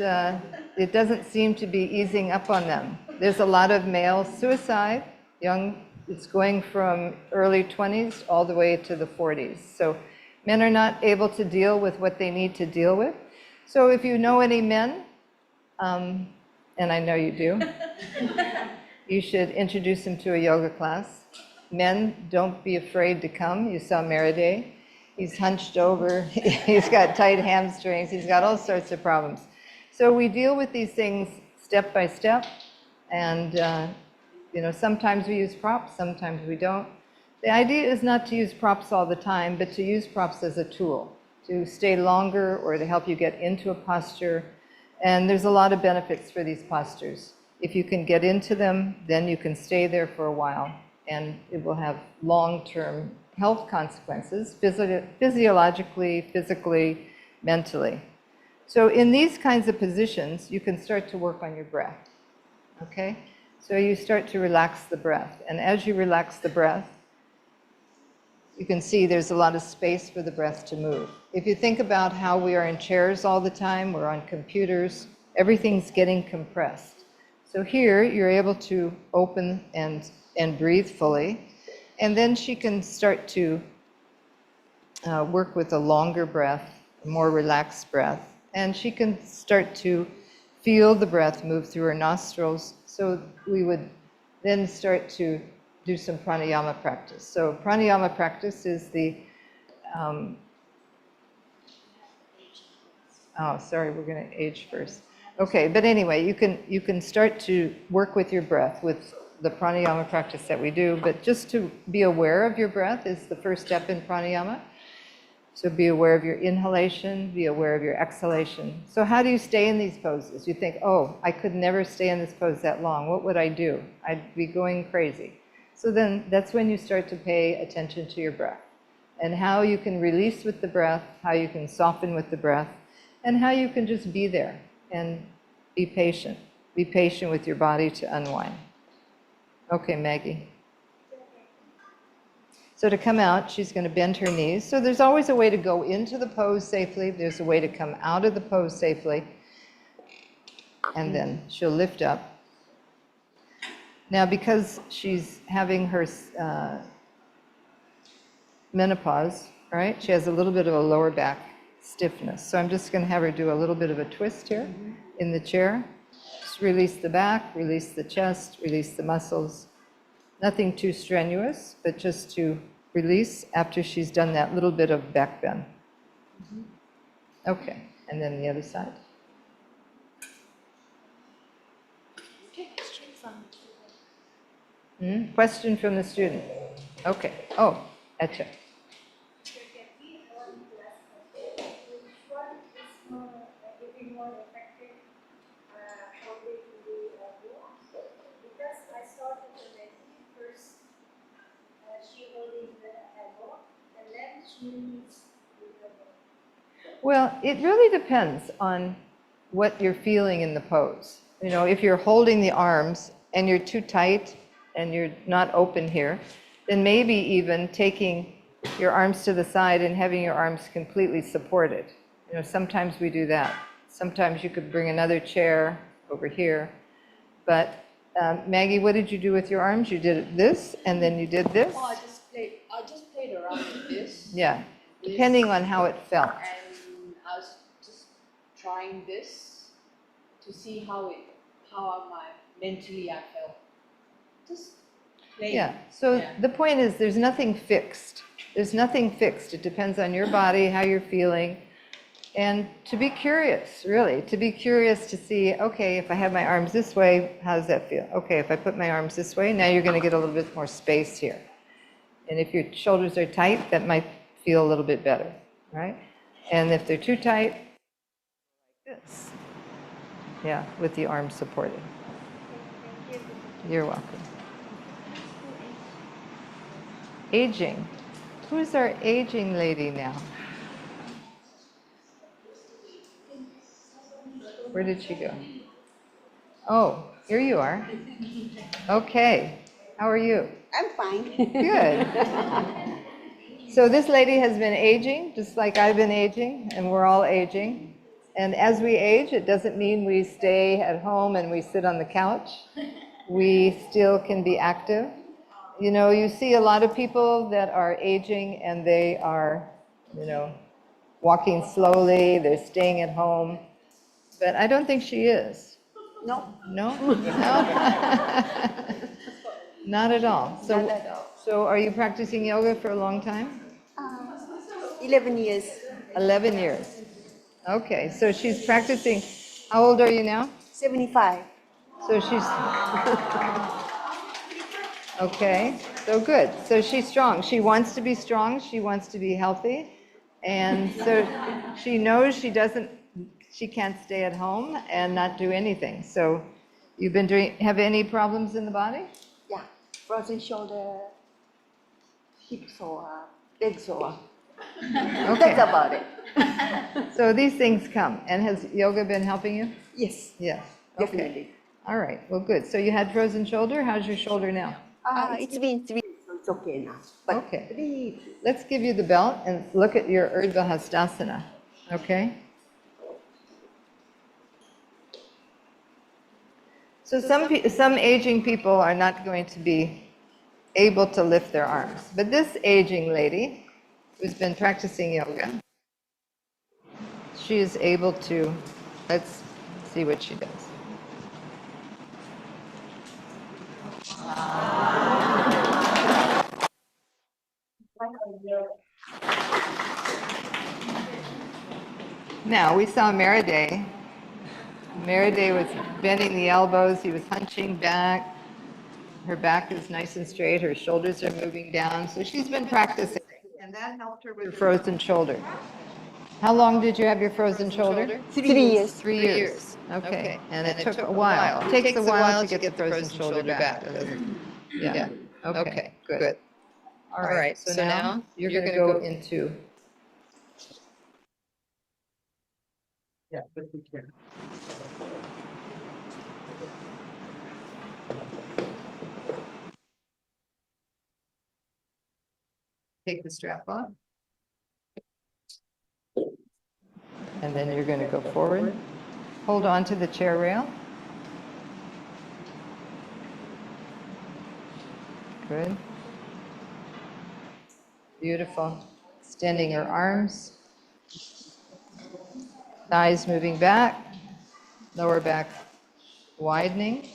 it doesn't seem to be easing up on them. There's a lot of male suicide, it's going from early 20s all the way to the 40s. So men are not able to deal with what they need to deal with. So if you know any men, and and I know you do, you should introduce him to a yoga class. Men, don't be afraid to come. You saw Meriday. He's hunched over. He's got tight hamstrings. He's got all sorts of problems. So we deal with these things step by step. And, sometimes we use props, sometimes we don't. The idea is not to use props all the time, but to use props as a tool, to stay longer or to help you get into a posture. And there's a lot of benefits for these postures. If you can get into them, then you can stay there for a while, and it will have long-term health consequences, physiologically, physically, mentally. So in these kinds of positions, you can start to work on your breath, okay? So you start to relax the breath, and as you relax the breath, you can see there's a lot of space for the breath to move. If you think about how we are in chairs all the time, we're on computers, everything's getting compressed. So here, you're able to open and breathe fully, and then she can start to work with a longer breath, a more relaxed breath, and she can start to feel the breath move through her nostrils. So we would then start to do some pranayama practice. So pranayama practice is the, we're going to age first. Okay, but anyway, you can start to work with your breath with the pranayama practice that we do, but just to be aware of your breath is the first step in pranayama. So be aware of your inhalation, be aware of your exhalation. So how do you stay in these poses? You think, oh, I could never stay in this pose that long. What would I do? I'd be going crazy. So then that's when you start to pay attention to your breath and how you can release with the breath, how you can soften with the breath, and how you can just be there and be patient. Be patient with your body to unwind. Okay, Maggie. So to come out, she's going to bend her knees. So there's always a way to go into the pose safely. There's a way to come out of the pose safely. And then she'll lift up. Now, because she's having her menopause, right? She has a little bit of a lower back stiffness. So I'm just going to have her do a little bit of a twist here in the chair. Just release the back, release the chest, release the muscles. Nothing too strenuous, but just to release after she's done that little bit of back bend. Okay, and then the other side. Question from the student. Okay. Oh, Etcha. Well, it really depends on what you're feeling in the pose. If you're holding the arms and you're too tight and you're not open here, then maybe even taking your arms to the side and having your arms completely supported. Sometimes we do that. Sometimes you could bring another chair over here. But Maggie, what did you do with your arms? You did this, and then you did this? Oh, I just played around with this. Yeah, depending on how it felt. And I was just trying this to see how mentally I felt. Just playing. Yeah, so the point is there's nothing fixed. There's nothing fixed. It depends on your body, how you're feeling. And to be curious, really, to be curious to see, okay, if I have my arms this way, how does that feel? Okay, if I put my arms this way, now you're going to get a little bit more space here. And if your shoulders are tight, that might feel a little bit better, right? And if they're too tight, like this. Yeah, with the arms supported. You're welcome. Aging. Who's our aging lady now? Where did she go? Oh, here you are. Okay. How are you? I'm fine. Good. So this lady has been aging, just like I've been aging, and we're all aging. And as we age, it doesn't mean we stay at home and we sit on the couch. We still can be active. You see a lot of people that are aging and they are, walking slowly, they're staying at home. But I don't think she is. No, No? No? Not at all. not at all. So are you practicing yoga for a long time? 11 years. 11 years. Okay, so she's practicing. How old are you now? 75. So she's, okay, so good. So she's strong. She wants to be strong. She wants to be healthy. And so she knows she can't stay at home and not do anything. So you've been have any problems in the body? Yeah, frozen shoulder, hip sore, leg sore. Okay. That's about it. So these things come. And has yoga been helping you? Yes, Yes. Okay. definitely. All right. Well, good. So you had frozen shoulder. How's your shoulder now? It's been 3 weeks, so it's okay now. But Okay. 3 weeks. Let's give you the belt and look at your Urdhva Hastasana. Okay? So some aging people are not going to be able to lift their arms. But this aging lady who's been practicing yoga, she is able to, let's see what she does. Now, we saw Meriday. Meriday was bending the elbows, he was hunching back. Her back is nice and straight, her shoulders are moving down. So she's been practicing, and that helped her with her frozen shoulder. How long did you have your frozen shoulder? 3 years. 3 years. Okay, and it took a while. It takes a while to get the frozen shoulder back, doesn't it? Yeah. Okay, good. All right, so now you're going to go into. Take the strap off. And then you're going to go forward. Hold on to the chair rail. Good. Beautiful. Extending your arms. Thighs moving back. Lower back widening.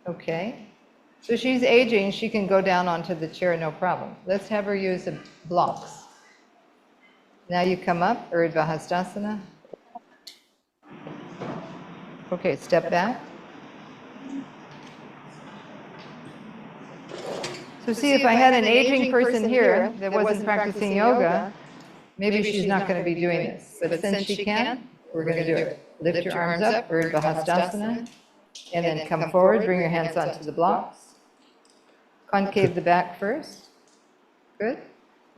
Okay. So she's aging, she can go down onto the chair, no problem. Let's have her use the blocks. Now you come up, Urdhva Hastasana. Okay, step back. So see, if I had an aging person here that wasn't practicing yoga, maybe she's not going to be doing this. But since she can, we're going to do it. Lift your arms up, Urdhva Hastasana, and then come forward, bring your hands onto the blocks. Concave the back first. Good.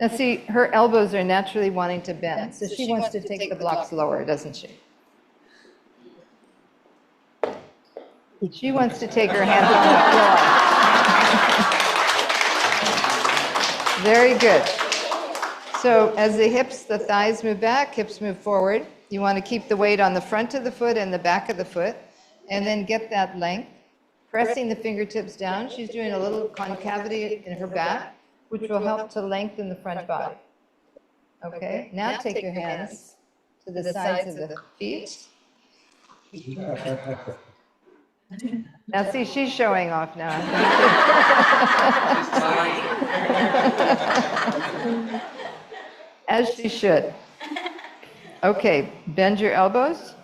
Now see, her elbows are naturally wanting to bend, so she wants to take the blocks lower, doesn't she? She wants to take her hands on the floor. Very good. So as the hips, the thighs move back, hips move forward, you want to keep the weight on the front of the foot and the back of the foot, and then get that length. Pressing the fingertips down, she's doing a little concavity in her back, which will help to lengthen the front body. Okay, now take your hands to the sides of the feet. Now see, she's showing off now. As she should. Okay, bend your elbows.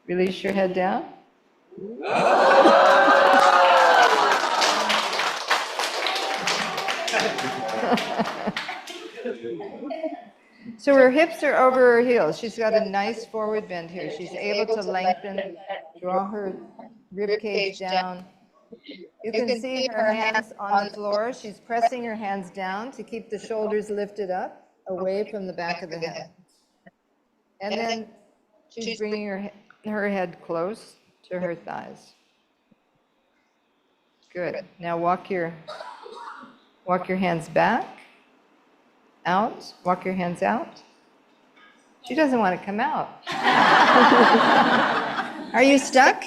Release your head down. So her hips are over her heels. She's got a nice forward bend here. She's able to lengthen, draw her rib cage down. You can see her hands on the floor. She's pressing her hands down to keep the shoulders lifted up, away from the back of the head. And then she's bringing her head close to her thighs. Good. Now walk your hands back, out, walk your hands out. She doesn't want to come out. Are you stuck?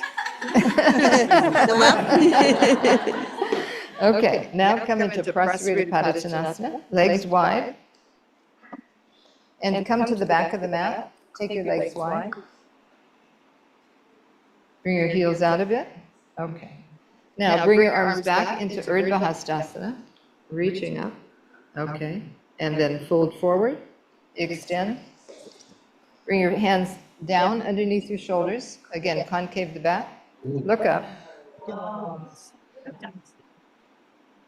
Okay, now come into Prasarita Padottanasana, legs wide. And come to the back of the mat. Take your legs wide. Bring your heels out a bit. Okay. Now bring your arms back into Urdhva Hastasana, reaching up. Okay. And then fold forward, extend. Bring your hands down underneath your shoulders. Again, concave the back. Look up.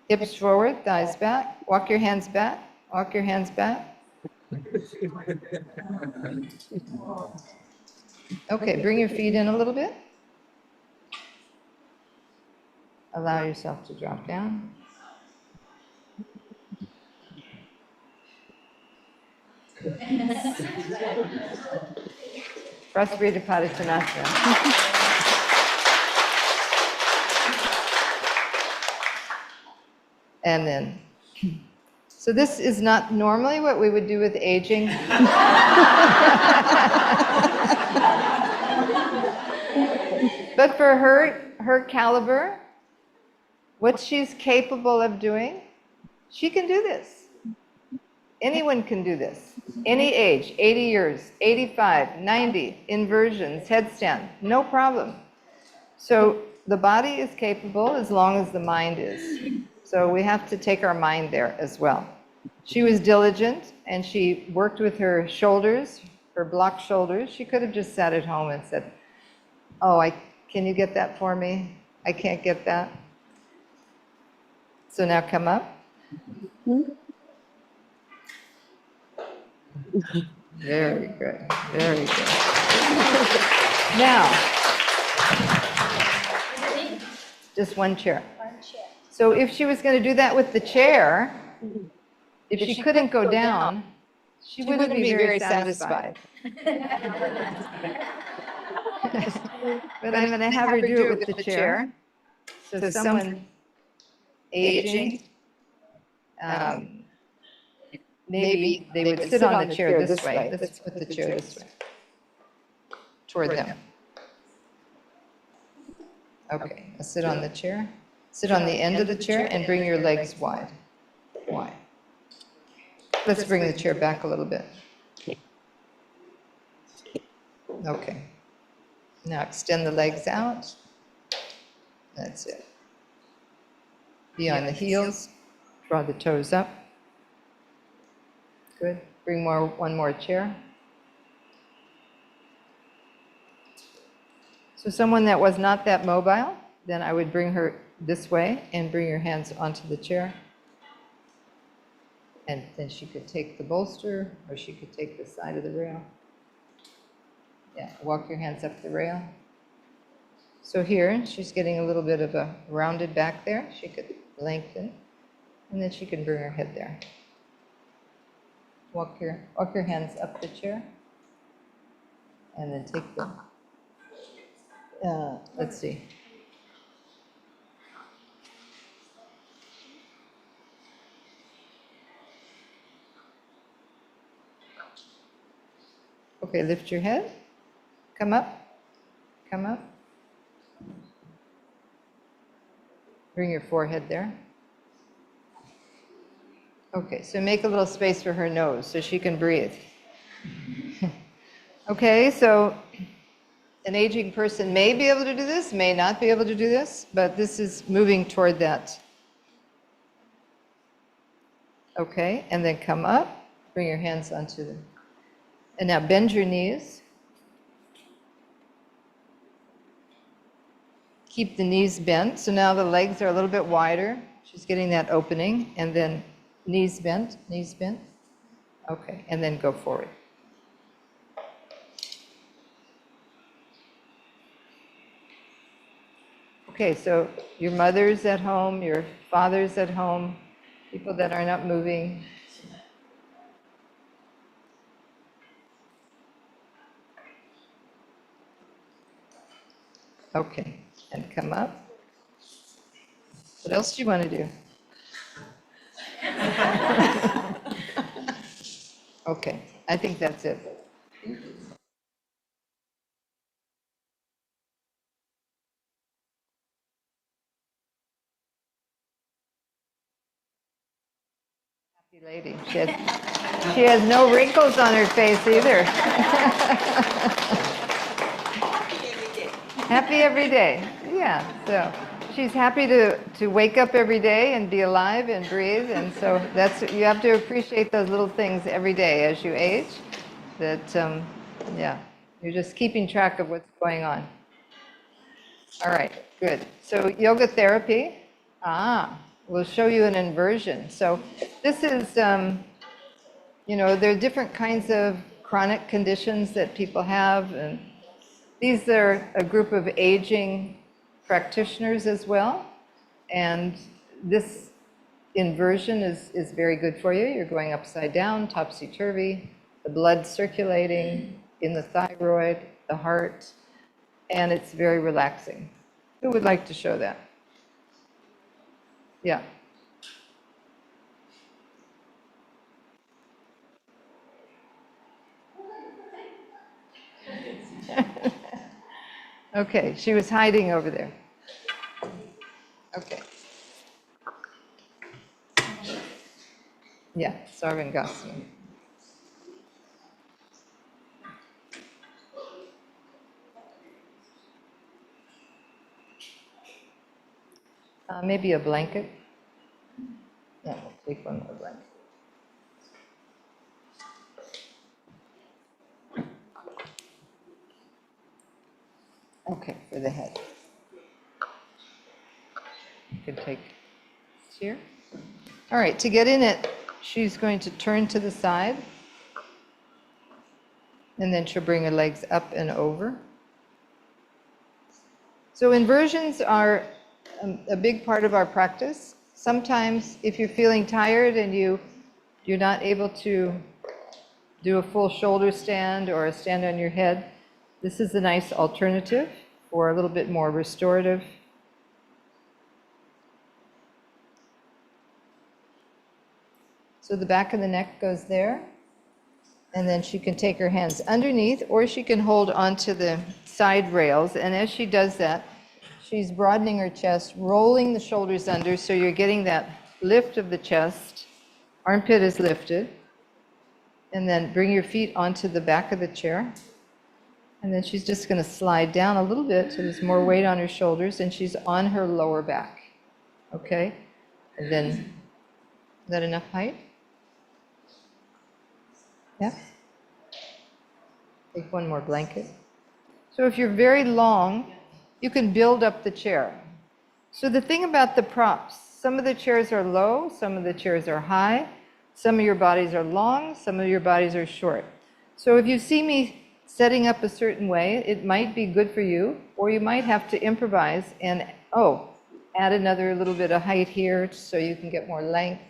Hips forward, thighs back. Walk your hands back. Walk your hands back. Okay, bring your feet in a little bit. Allow yourself to drop down. Prostrated Padottanasana. And then, so this is not normally what we would do with aging. But for her caliber, what she's capable of doing, she can do this. Anyone can do this. Any age, 80 years, 85, 90, inversions, headstand, no problem. So the body is capable as long as the mind is. So we have to take our mind there as well. She was diligent and she worked with her shoulders, her blocked shoulders. She could have just sat at home and said, oh, can you get that for me? I can't get that. So now come up. Very good, very good. Now, just one chair. So if she was going to do that with the chair, if she couldn't go down, she wouldn't be very satisfied. But I'm going to have her do it with the chair. So someone aging, maybe they would sit on the chair this way. Let's put the chair this way, toward them. Okay, now sit on the chair. Sit on the end of the chair and bring your legs wide. Wide. Let's bring the chair back a little bit. Okay. Now extend the legs out. That's it. Be on the heels. Draw the toes up. Good. Bring one more chair. So someone that was not that mobile, then I would bring her this way and bring your hands onto the chair. And then she could take the bolster or she could take the side of the rail. Yeah, walk your hands up the rail. So here, she's getting a little bit of a rounded back there. She could lengthen, and then she can bring her head there. Walk your hands up the chair, and then take the, let's see. Okay, lift your head, come up, come up. Bring your forehead there. Okay, so make a little space for her nose so she can breathe. Okay, so an aging person may be able to do this, may not be able to do this, but this is moving toward that. Okay, and then come up, bring your hands onto the, and now bend your knees. Keep the knees bent, so now the legs are a little bit wider. She's getting that opening, and then knees bent, knees bent. Okay, and then go forward. Okay, so your mother's at home, your father's at home, people that are not moving. Okay, and come up. What else do you want to do? Okay, I think that's it. Happy lady. She had She has no wrinkles on her face either. Happy every day. Yeah, so she's happy to wake up every day and be alive and breathe. And so you have to appreciate those little things every day as you age. That, yeah, you're just keeping track of what's going on. All right, good. So yoga therapy. We'll show you an inversion. So this is, there are different kinds of chronic conditions that people have, and these are a group of aging practitioners as well. And this inversion is very good for you. You're going upside down, topsy-turvy, the blood circulating in the thyroid, the heart, and it's very relaxing. Who would like to show that? Yeah. Okay, she was hiding over there. Okay. Yeah, Sarvangasana. Maybe a blanket. Yeah, we'll take one more blanket. Okay, for the head. You can take this here. All right, to get in it, she's going to turn to the side. And then she'll bring her legs up and over. So inversions are a big part of our practice. Sometimes if you're feeling tired and you're not able to do a full shoulder stand or a stand on your head, this is a nice alternative for a little bit more restorative. So the back of the neck goes there. And then she can take her hands underneath, or she can hold onto the side rails. And as she does that, she's broadening her chest, rolling the shoulders under, so you're getting that lift of the chest. Armpit is lifted. And then bring your feet onto the back of the chair. And then she's just going to slide down a little bit so there's more weight on her shoulders, and she's on her lower back. Okay? And then, is that enough height? Yeah? Take one more blanket. So if you're very long, you can build up the chair. So the thing about the props, some of the chairs are low, some of the chairs are high, some of your bodies are long, some of your bodies are short. So if you see me setting up a certain way, it might be good for you, or you might have to improvise and, add another little bit of height here so you can get more length.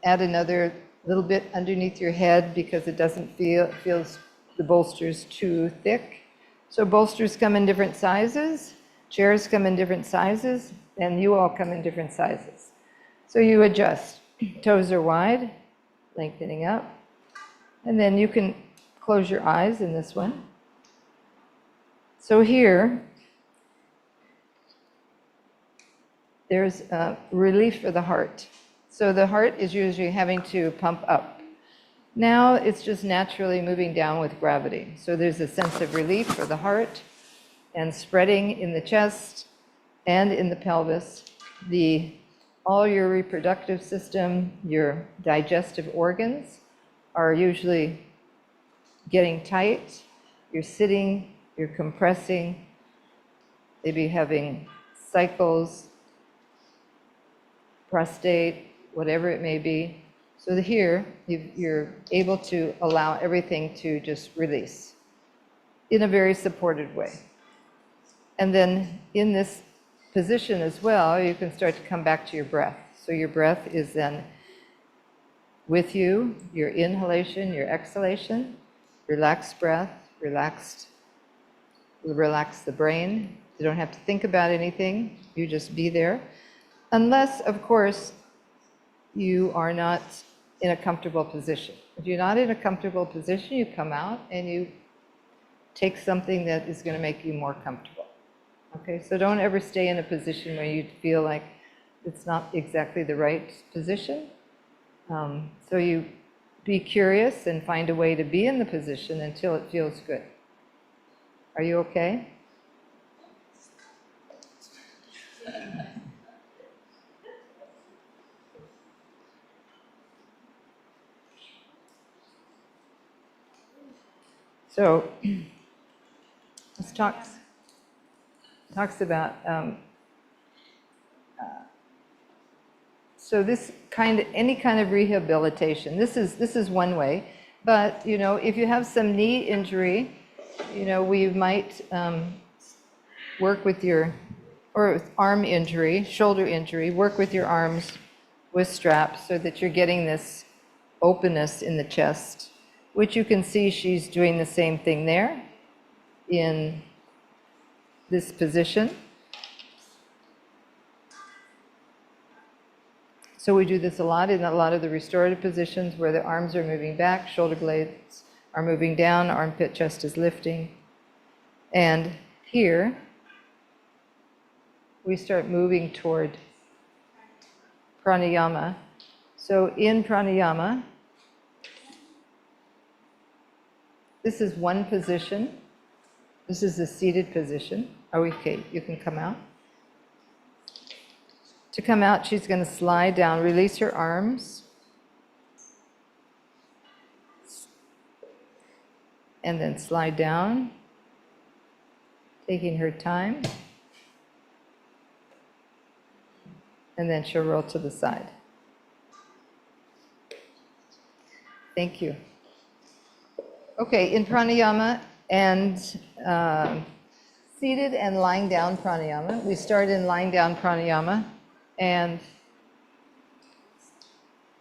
Add another little bit underneath your head because it doesn't feels the bolsters too thick. So bolsters come in different sizes, chairs come in different sizes, and you all come in different sizes. So you adjust. Toes are wide, lengthening up. And then you can close your eyes in this one. So here, there's relief for the heart. So the heart is usually having to pump up. Now it's just naturally moving down with gravity. So there's a sense of relief for the heart and spreading in the chest and in the pelvis. All your reproductive system, your digestive organs are usually getting tight. You're sitting, you're compressing, maybe having cycles, prostate, whatever it may be. So here, you're able to allow everything to just release in a very supported way. And then in this position as well, you can start to come back to your breath. So your breath is then with you, your inhalation, your exhalation, relaxed breath, relax the brain. You don't have to think about anything, you just be there. Unless, of course, you are not in a comfortable position. If you're not in a comfortable position, you come out and you take something that is going to make you more comfortable. Okay, so don't ever stay in a position where you feel like it's not exactly the right position. So you be curious and find a way to be in the position until it feels good. Are you okay? So this talks about so this any kind of rehabilitation. This is one way, but if you have some knee injury, we might work with or arm injury, shoulder injury, work with your arms with straps so that you're getting this openness in the chest, which you can see she's doing the same thing there in this position. So we do this a lot in a lot of the restorative positions where the arms are moving back, shoulder blades are moving down, armpit chest is lifting. And here, we start moving toward pranayama. So in pranayama, this is one position. This is the seated position. Oh, okay, you can come out. To come out, she's going to slide down, release her arms, and then slide down, taking her time, and then she'll roll to the side. Thank you. Okay, in pranayama and seated and lying down pranayama, we start in lying down pranayama, and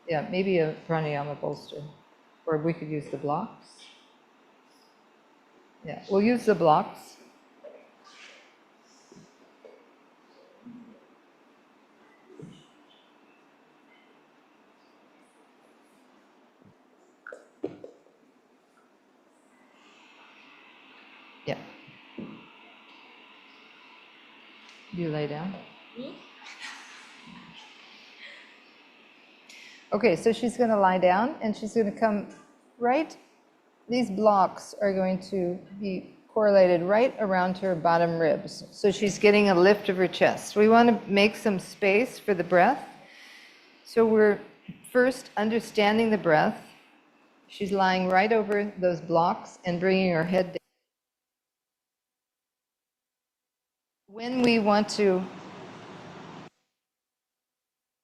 yeah, maybe a pranayama bolster, or we could use the blocks. Yeah, we'll use the blocks. Yeah. You lay down. Okay, so she's going to lie down and she's going to come right. These blocks are going to be correlated right around her bottom ribs. So she's getting a lift of her chest. We want to make some space for the breath. So we're first understanding the breath. She's lying right over those blocks and bringing her head down. When we want to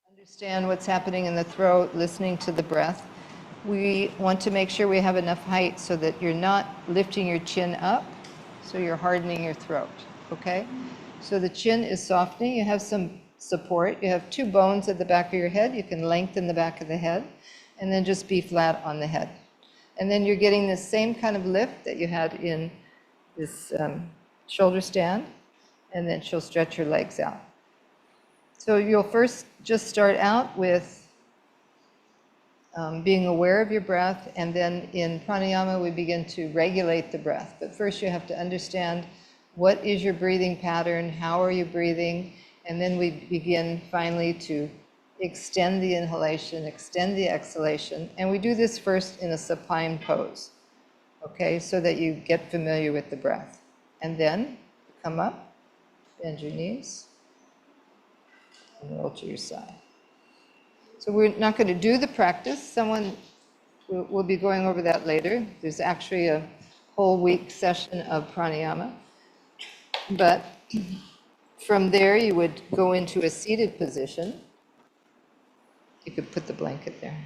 understand what's happening in the throat, listening to the breath, we want to make sure we have enough height so that you're not lifting your chin up, so you're hardening your throat, okay? So the chin is softening, you have some support, you have two bones at the back of your head, you can lengthen the back of the head, and then just be flat on the head. And then you're getting the same kind of lift that you had in this shoulder stand, and then she'll stretch her legs out. So you'll first just start out with being aware of your breath, and then in pranayama we begin to regulate the breath. But first you have to understand what is your breathing pattern, how are you breathing, and then we begin finally to extend the inhalation, extend the exhalation, and we do this first in a supine pose, okay, so that you get familiar with the breath. And then come up, bend your knees, and roll to your side. So we're not going to do the practice. Someone will be going over that later. There's actually a whole week session of pranayama. But from there, you would go into a seated position. You could put the blanket there.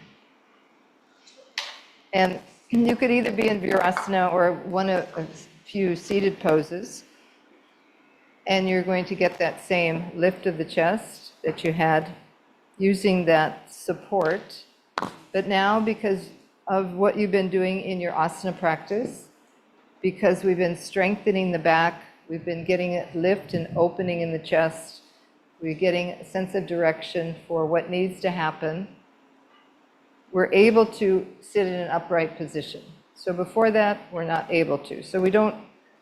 And you could either be in virasana or one of a few seated poses. And you're going to get that same lift of the chest that you had using that support. But now, because of what you've been doing in your asana practice, because we've been strengthening the back, we've been getting it lift and opening in the chest, we're getting a sense of direction for what needs to happen, we're able to sit in an upright position. So before that, we're not able to. So we don't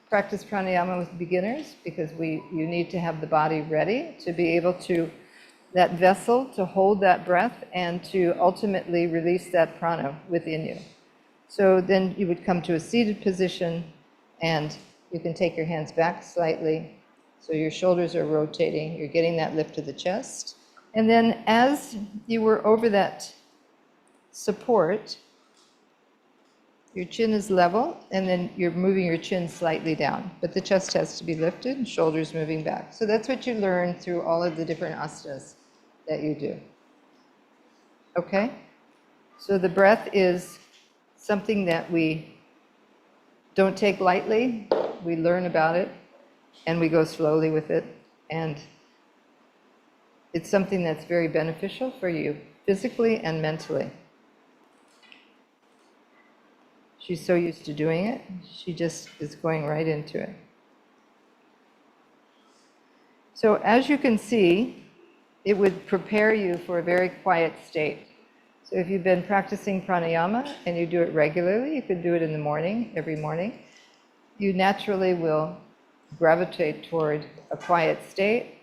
practice pranayama with beginners because you need to have the body ready to be able to that vessel to hold that breath and to ultimately release that prana within you. So then you would come to a seated position, and you can take your hands back slightly. So your shoulders are rotating, you're getting that lift to the chest. And then as you were over that support, your chin is level, and then you're moving your chin slightly down. But the chest has to be lifted, and shoulders moving back. So that's what you learn through all of the different asanas that you do. Okay? So the breath is something that we don't take lightly. We learn about it, and we go slowly with it. And it's something that's very beneficial for you, physically and mentally. She's so used to doing it, she just is going right into it. So as you can see, it would prepare you for a very quiet state. So if you've been practicing pranayama and you do it regularly, you could do it in the morning, every morning, you naturally will gravitate toward a quiet state,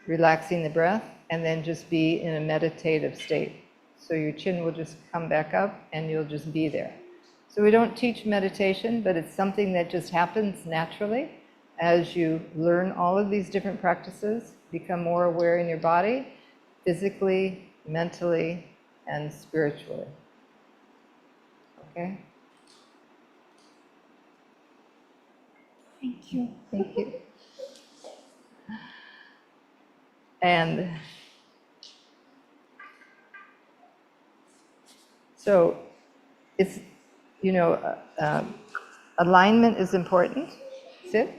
relaxing the breath, and then just be in a meditative state. So your chin will just come back up and you'll just be there. So we don't teach meditation, but it's something that just happens naturally as you learn all of these different practices, become more aware in your body, physically, mentally, and spiritually. Okay? Thank you. Thank you. And so it's, alignment is important. Sit.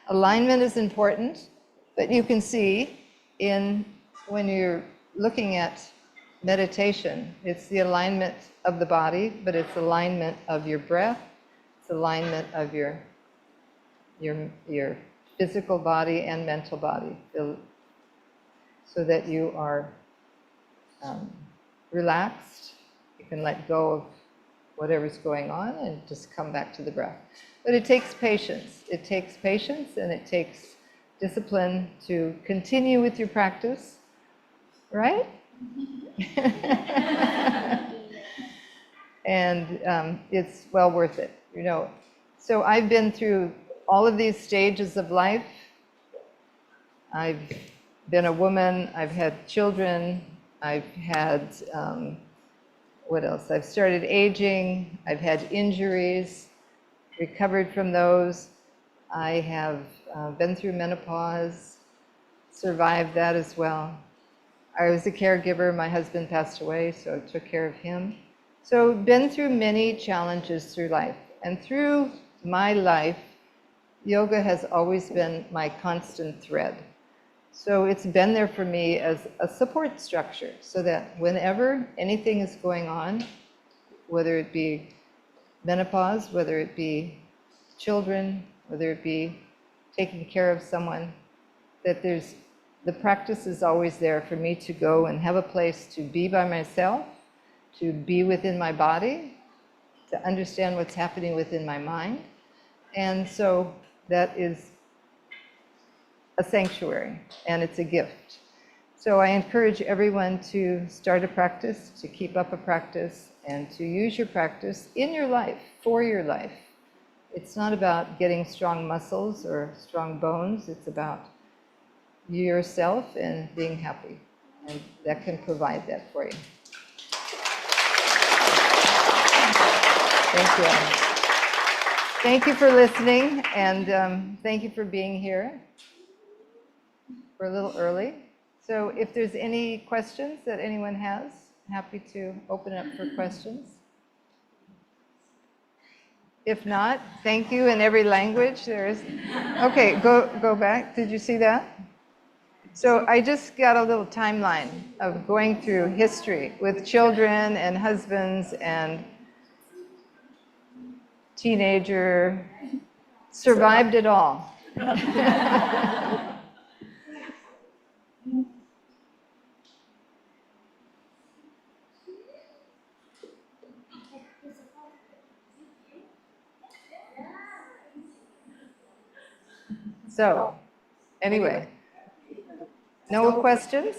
Alignment is important, but you can see when you're looking at meditation, it's the alignment of the body, but it's alignment of your breath, it's alignment of your physical body and mental body, so that you are relaxed. You can let go of whatever's going on and just come back to the breath. But it takes patience. It takes patience and it takes discipline to continue with your practice, right? And it's well worth it, So I've been through all of these stages of life. I've been a woman, I've had children, I've had, what else? I've started aging, I've had injuries, recovered from those. I have been through menopause, survived that as well. I was a caregiver, my husband passed away, so I took care of him. So been through many challenges through life. And through my life, yoga has always been my constant thread. So it's been there for me as a support structure, so that whenever anything is going on, whether it be menopause, whether it be children, whether it be taking care of someone, that the practice is always there for me to go and have a place to be by myself, to be within my body, to understand what's happening within my mind. And so that is a sanctuary, and it's a gift. So I encourage everyone to start a practice, to keep up a practice, and to use your practice in your life, for your life. It's not about getting strong muscles or strong bones, it's about yourself and being happy, and that can provide that for you. Thank you. Thank you for listening, and thank you for being here. We're a little early. So if there's any questions that anyone has, happy to open it up for questions. If not, thank you in every language there is. Okay, go back. Did you see that? So I just got a little timeline of going through history with children and husbands and teenager, survived it all. So, anyway, no questions?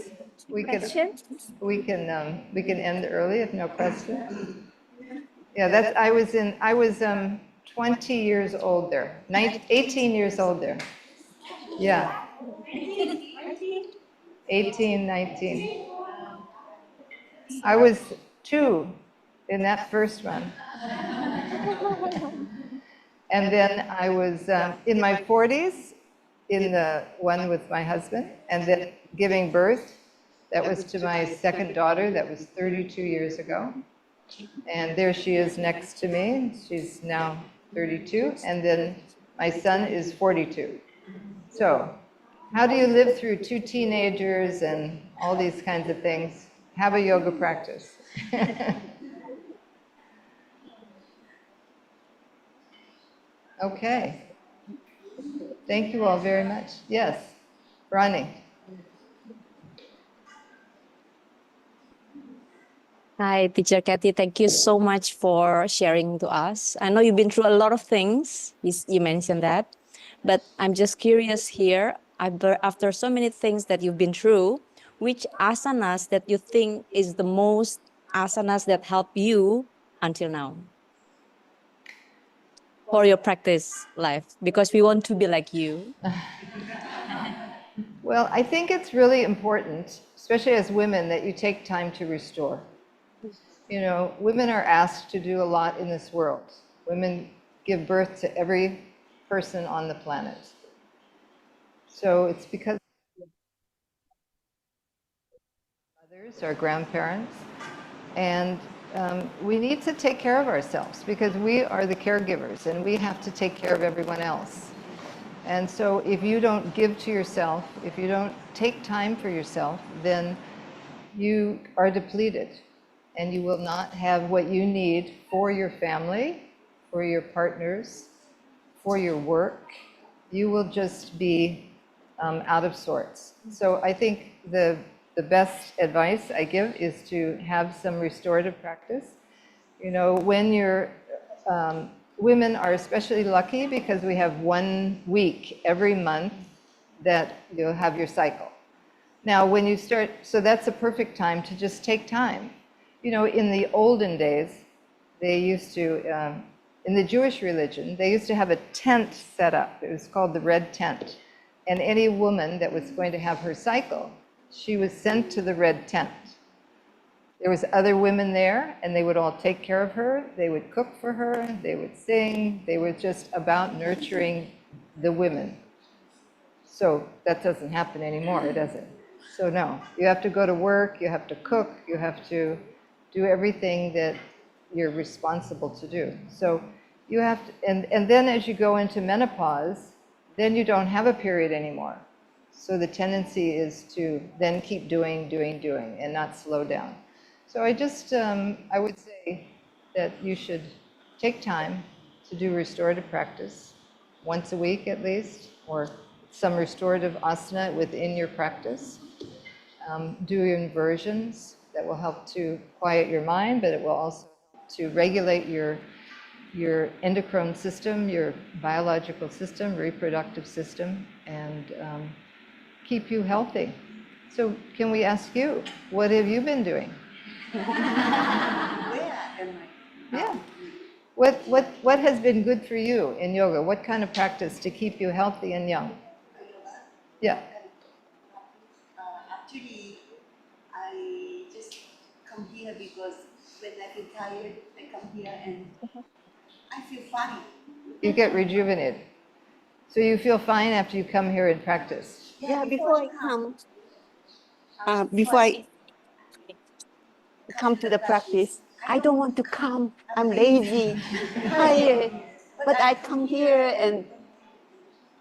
We can Question? we can end early if no questions. Yeah, that's I was 20 years older, 18 years older. Yeah, 18, 19. I was 2 in that first one. And then I was in my 40s in the one with my husband, and then giving birth. That was to my second daughter, that was 32 years ago. And there she is next to me. She's now 32. And then my son is 42. So, how do you live through 2 teenagers and all these kinds of things? Have a yoga practice. Okay. Thank you all very much. Yes, Ronnie. Hi, Teacher Kathy. Thank you so much for sharing to us. I know you've been through a lot of things. You mentioned that. But I'm just curious here, after so many things that you've been through, which asanas that you think is the most asanas that help you until now for your practice life? Because we want to be like you. Well, I think it's really important, especially as women, that you take time to restore. You know, women are asked to do a lot in this world. Women give birth to every person on the planet. So it's because mothers, our grandparents, and we need to take care of ourselves because we are the caregivers and we have to take care of everyone else. And so if you don't give to yourself, if you don't take time for yourself, then you are depleted and you will not have what you need for your family, for your partners, for your work. You will just be out of sorts. So I think the best advice I give is to have some restorative practice. You know, when you're, women are especially lucky because we have 1 week every month that you'll have your cycle. Now, when you start, so that's a perfect time to just take time. You know, in the olden days, they used to, in the Jewish religion, they used to have a tent set up. It was called the red tent. And any woman that was going to have her cycle, she was sent to the red tent. There was other women there, and they would all take care of her. They would cook for her. They would sing. They were just about nurturing the women. So that doesn't happen anymore, does it? So no, you have to go to work, you have to cook, you have to do everything that you're responsible to do. So you have to, and then as you go into menopause, then you don't have a period anymore. So the tendency is to then keep doing, and not slow down. So I just, I would say that you should take time to do restorative practice once a week at least, or some restorative asana within your practice. Do inversions that will help to quiet your mind, but it will also help to regulate your endocrine system, your biological system, reproductive system, and keep you healthy. So can we ask you, what have you been doing? Yeah. What has been good for you in yoga? What kind of practice to keep you healthy and young? Yeah. Actually, I just come here because when I feel tired, I come here and I feel fine. You get rejuvenated. So you feel fine after you come here and practice? Yeah, before I come to the practice, I don't want to come. I'm lazy, tired. But I come here and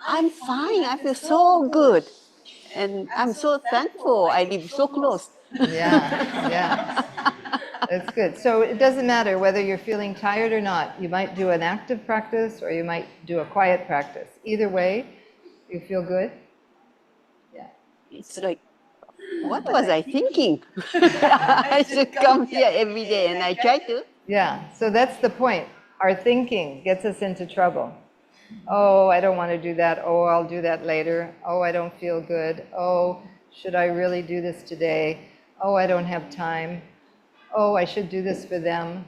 I'm fine. I feel so good. And I'm so thankful I live so close. Yeah. That's good. So it doesn't matter whether you're feeling tired or not. You might do an active practice or you might do a quiet practice. Either way, you feel good? Yeah. It's like, what was I thinking? I should come here every day, and I try to. Yeah, so that's the point. Our thinking gets us into trouble. Oh, I don't want to do that. Oh, I'll do that later. Oh, I don't feel good. Oh, Should I really do this today? Oh, I don't have time. Oh, I should do this for them.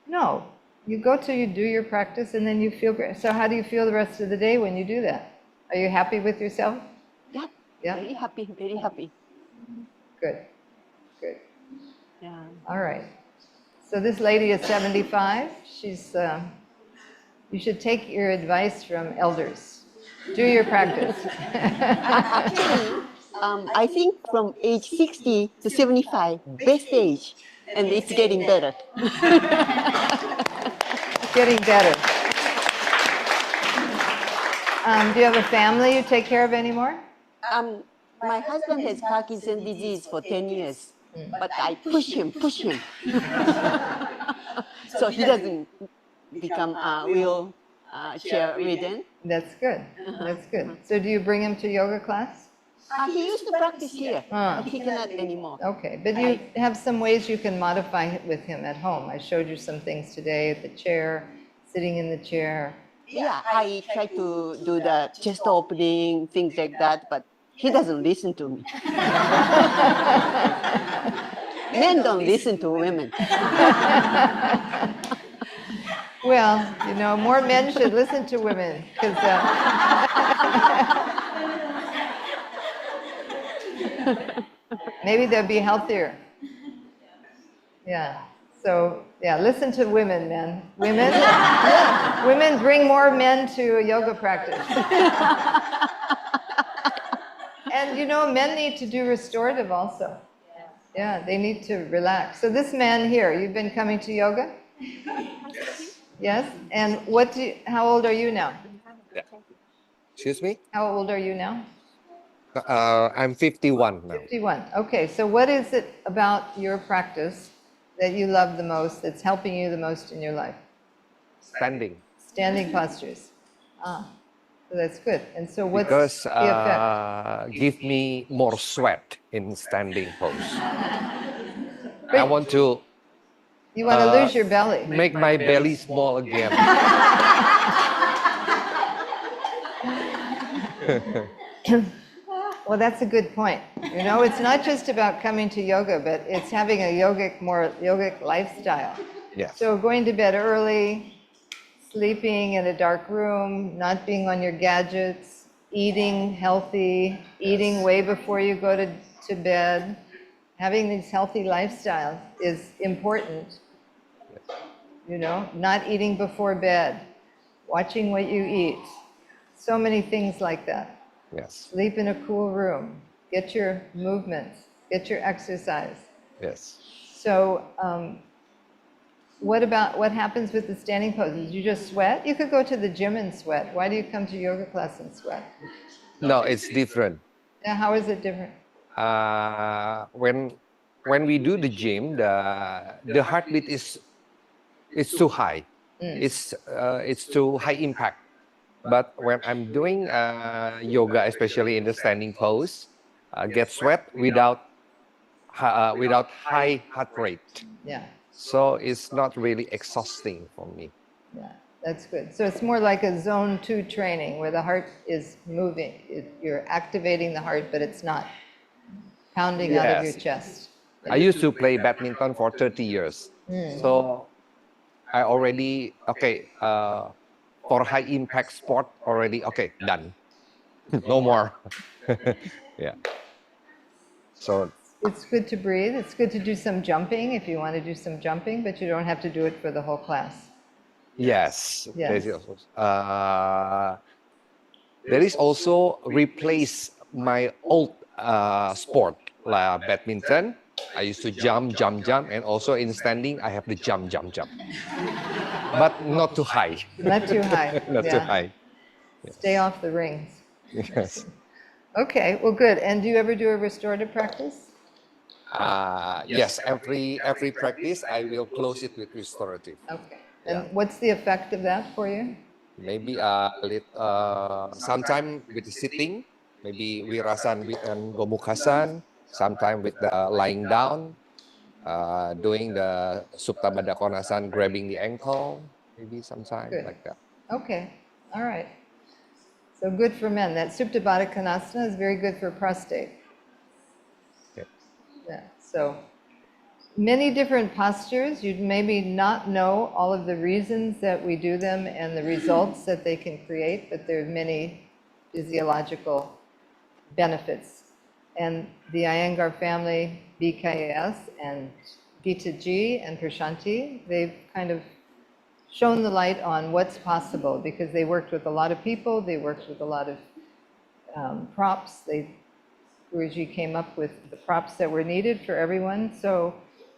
No, you go till you do your practice and then you feel great. So how do you feel the rest of the day when you do that? Are you happy with yourself? Yeah, Yeah? very happy, very happy. Good, good. Yeah. All right. So this lady is 75. She's, you should take your advice from elders. Do your practice. Actually, I think from age 60 to 75, best age, and it's getting better. Getting better. Do you have a family you take care of anymore? My husband has Parkinson's disease for 10 years, but I push him. So he doesn't become wheelchair ridden. That's good. That's good. So do you bring him to yoga class? He used to practice here, but he cannot anymore. Okay, but you have some ways you can modify it with him at home. I showed you some things today, the chair, sitting in the chair. Yeah, I try to do the chest opening, things like that, but he doesn't listen to me. Men don't listen to women. Well, you know, more men should listen to women because maybe they'll be healthier. Yeah. So yeah, listen to women, men. Women, women bring more men to a yoga practice. And you know, men need to do restorative also. Yeah, they need to relax. So this man here, you've been coming to yoga? Yes. And how old are you now? Excuse me? How old are you now? I'm 51 now. 51. Okay, so what is it about your practice that you love the most, that's helping you the most in your life? Standing. Standing postures. So that's good. And so what's Because the effect? give me more sweat in standing pose. I want to You want to lose your belly. make my belly small again. Well, that's a good point. You know, it's not just about coming to yoga, but it's having a more yogic lifestyle. Yes. So going to bed early, sleeping in a dark room, not being on your gadgets, eating healthy, eating way before you go to bed, having these healthy lifestyles is important. You know, not eating before bed, watching what you eat, so many things like that. Yes. Sleep in a cool room, get your movements, get your exercise. Yes. So what happens with the standing poses? You just sweat? You could go to the gym and sweat. Why do you come to yoga class and sweat? No, it's different. Now, how is it different? When we do the gym, the heartbeat is too high. It's too high impact. But when I'm doing yoga, especially in the standing pose, get sweat without high heart rate. Yeah, So it's not really exhausting for me. yeah, that's good. So it's more like a zone 2 training where the heart is moving. You're activating the heart, but it's not pounding out of your Yes. chest. I used to play badminton for 30 years. So I already, for high impact sport already, done. No more. Yeah. So It's good to breathe. It's good to do some jumping if you want to do some jumping, but you don't have to do it for the whole class. yes, Yes. there is also replace my old sport like badminton. I used to jump, and also in standing I have the jump, but not too high. Not too high. Not too high. Stay off the rings. Yes. Okay, well, good. And do you ever do a restorative practice? Yes. Every practice I will close it with restorative. Okay. And what's the effect of that for you? Maybe sometime with the sitting, maybe Virasan and Gomukhasan, sometime with the lying down, doing the Supta Baddha Konasan, grabbing the ankle, maybe sometime Good. like that. Okay, all right. So good for men. That Supta Baddha Konasana is very good for prostate. So many different postures. You'd maybe not know all of the reasons that we do them and the results that they can create, but there are many physiological benefits. And the Iyengar family, BKS and Gita G and Prashanti, they've kind of shown the light on what's possible because they worked with a lot of people, they worked with a lot of props. Guruji came up with the props that were needed for everyone. So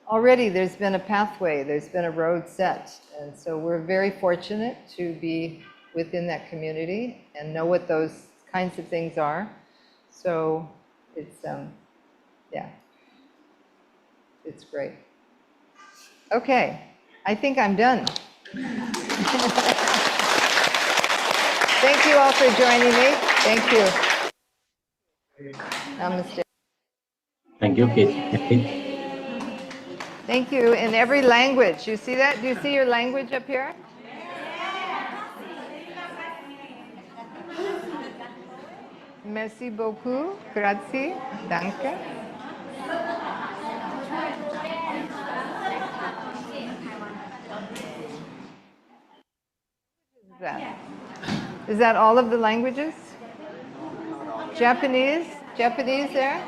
already there's been a pathway, there's been a road set. And so we're very fortunate to be within that community and know what those kinds of things are. So it's, yeah, it's great. Okay, I think I'm done. Thank you all for joining me. Thank you. Namaste. Thank you, Kate. Thank you in every language. You see that? Do you see your language up here? Merci beaucoup. Grazie. Danke. Is that all of the languages? Japanese? Japanese there?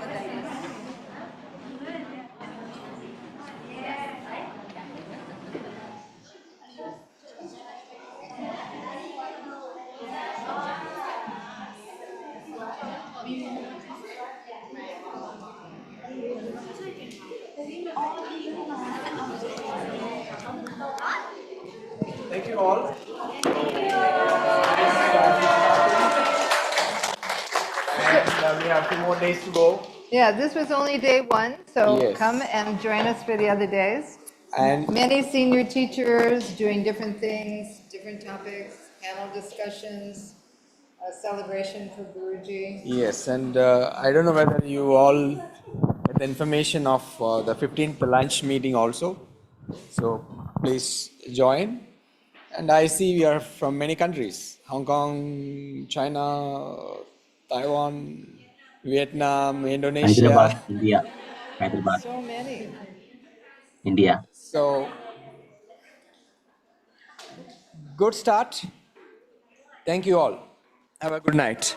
Thank you all. And we have 2 more days to go. Yeah, this was only day 1, so Yes. come and join us for the other days. And Many senior teachers doing different things, different topics, panel discussions, a celebration for Guruji. yes, and I don't know whether you all get the information of the 15th lunch meeting also. So please join. And I see we are from many countries: Hong Kong, China, Taiwan, Vietnam, Hyderabad, Indonesia. India. Hyderabad, So many. India. So good start. Thank you all. Have a good night.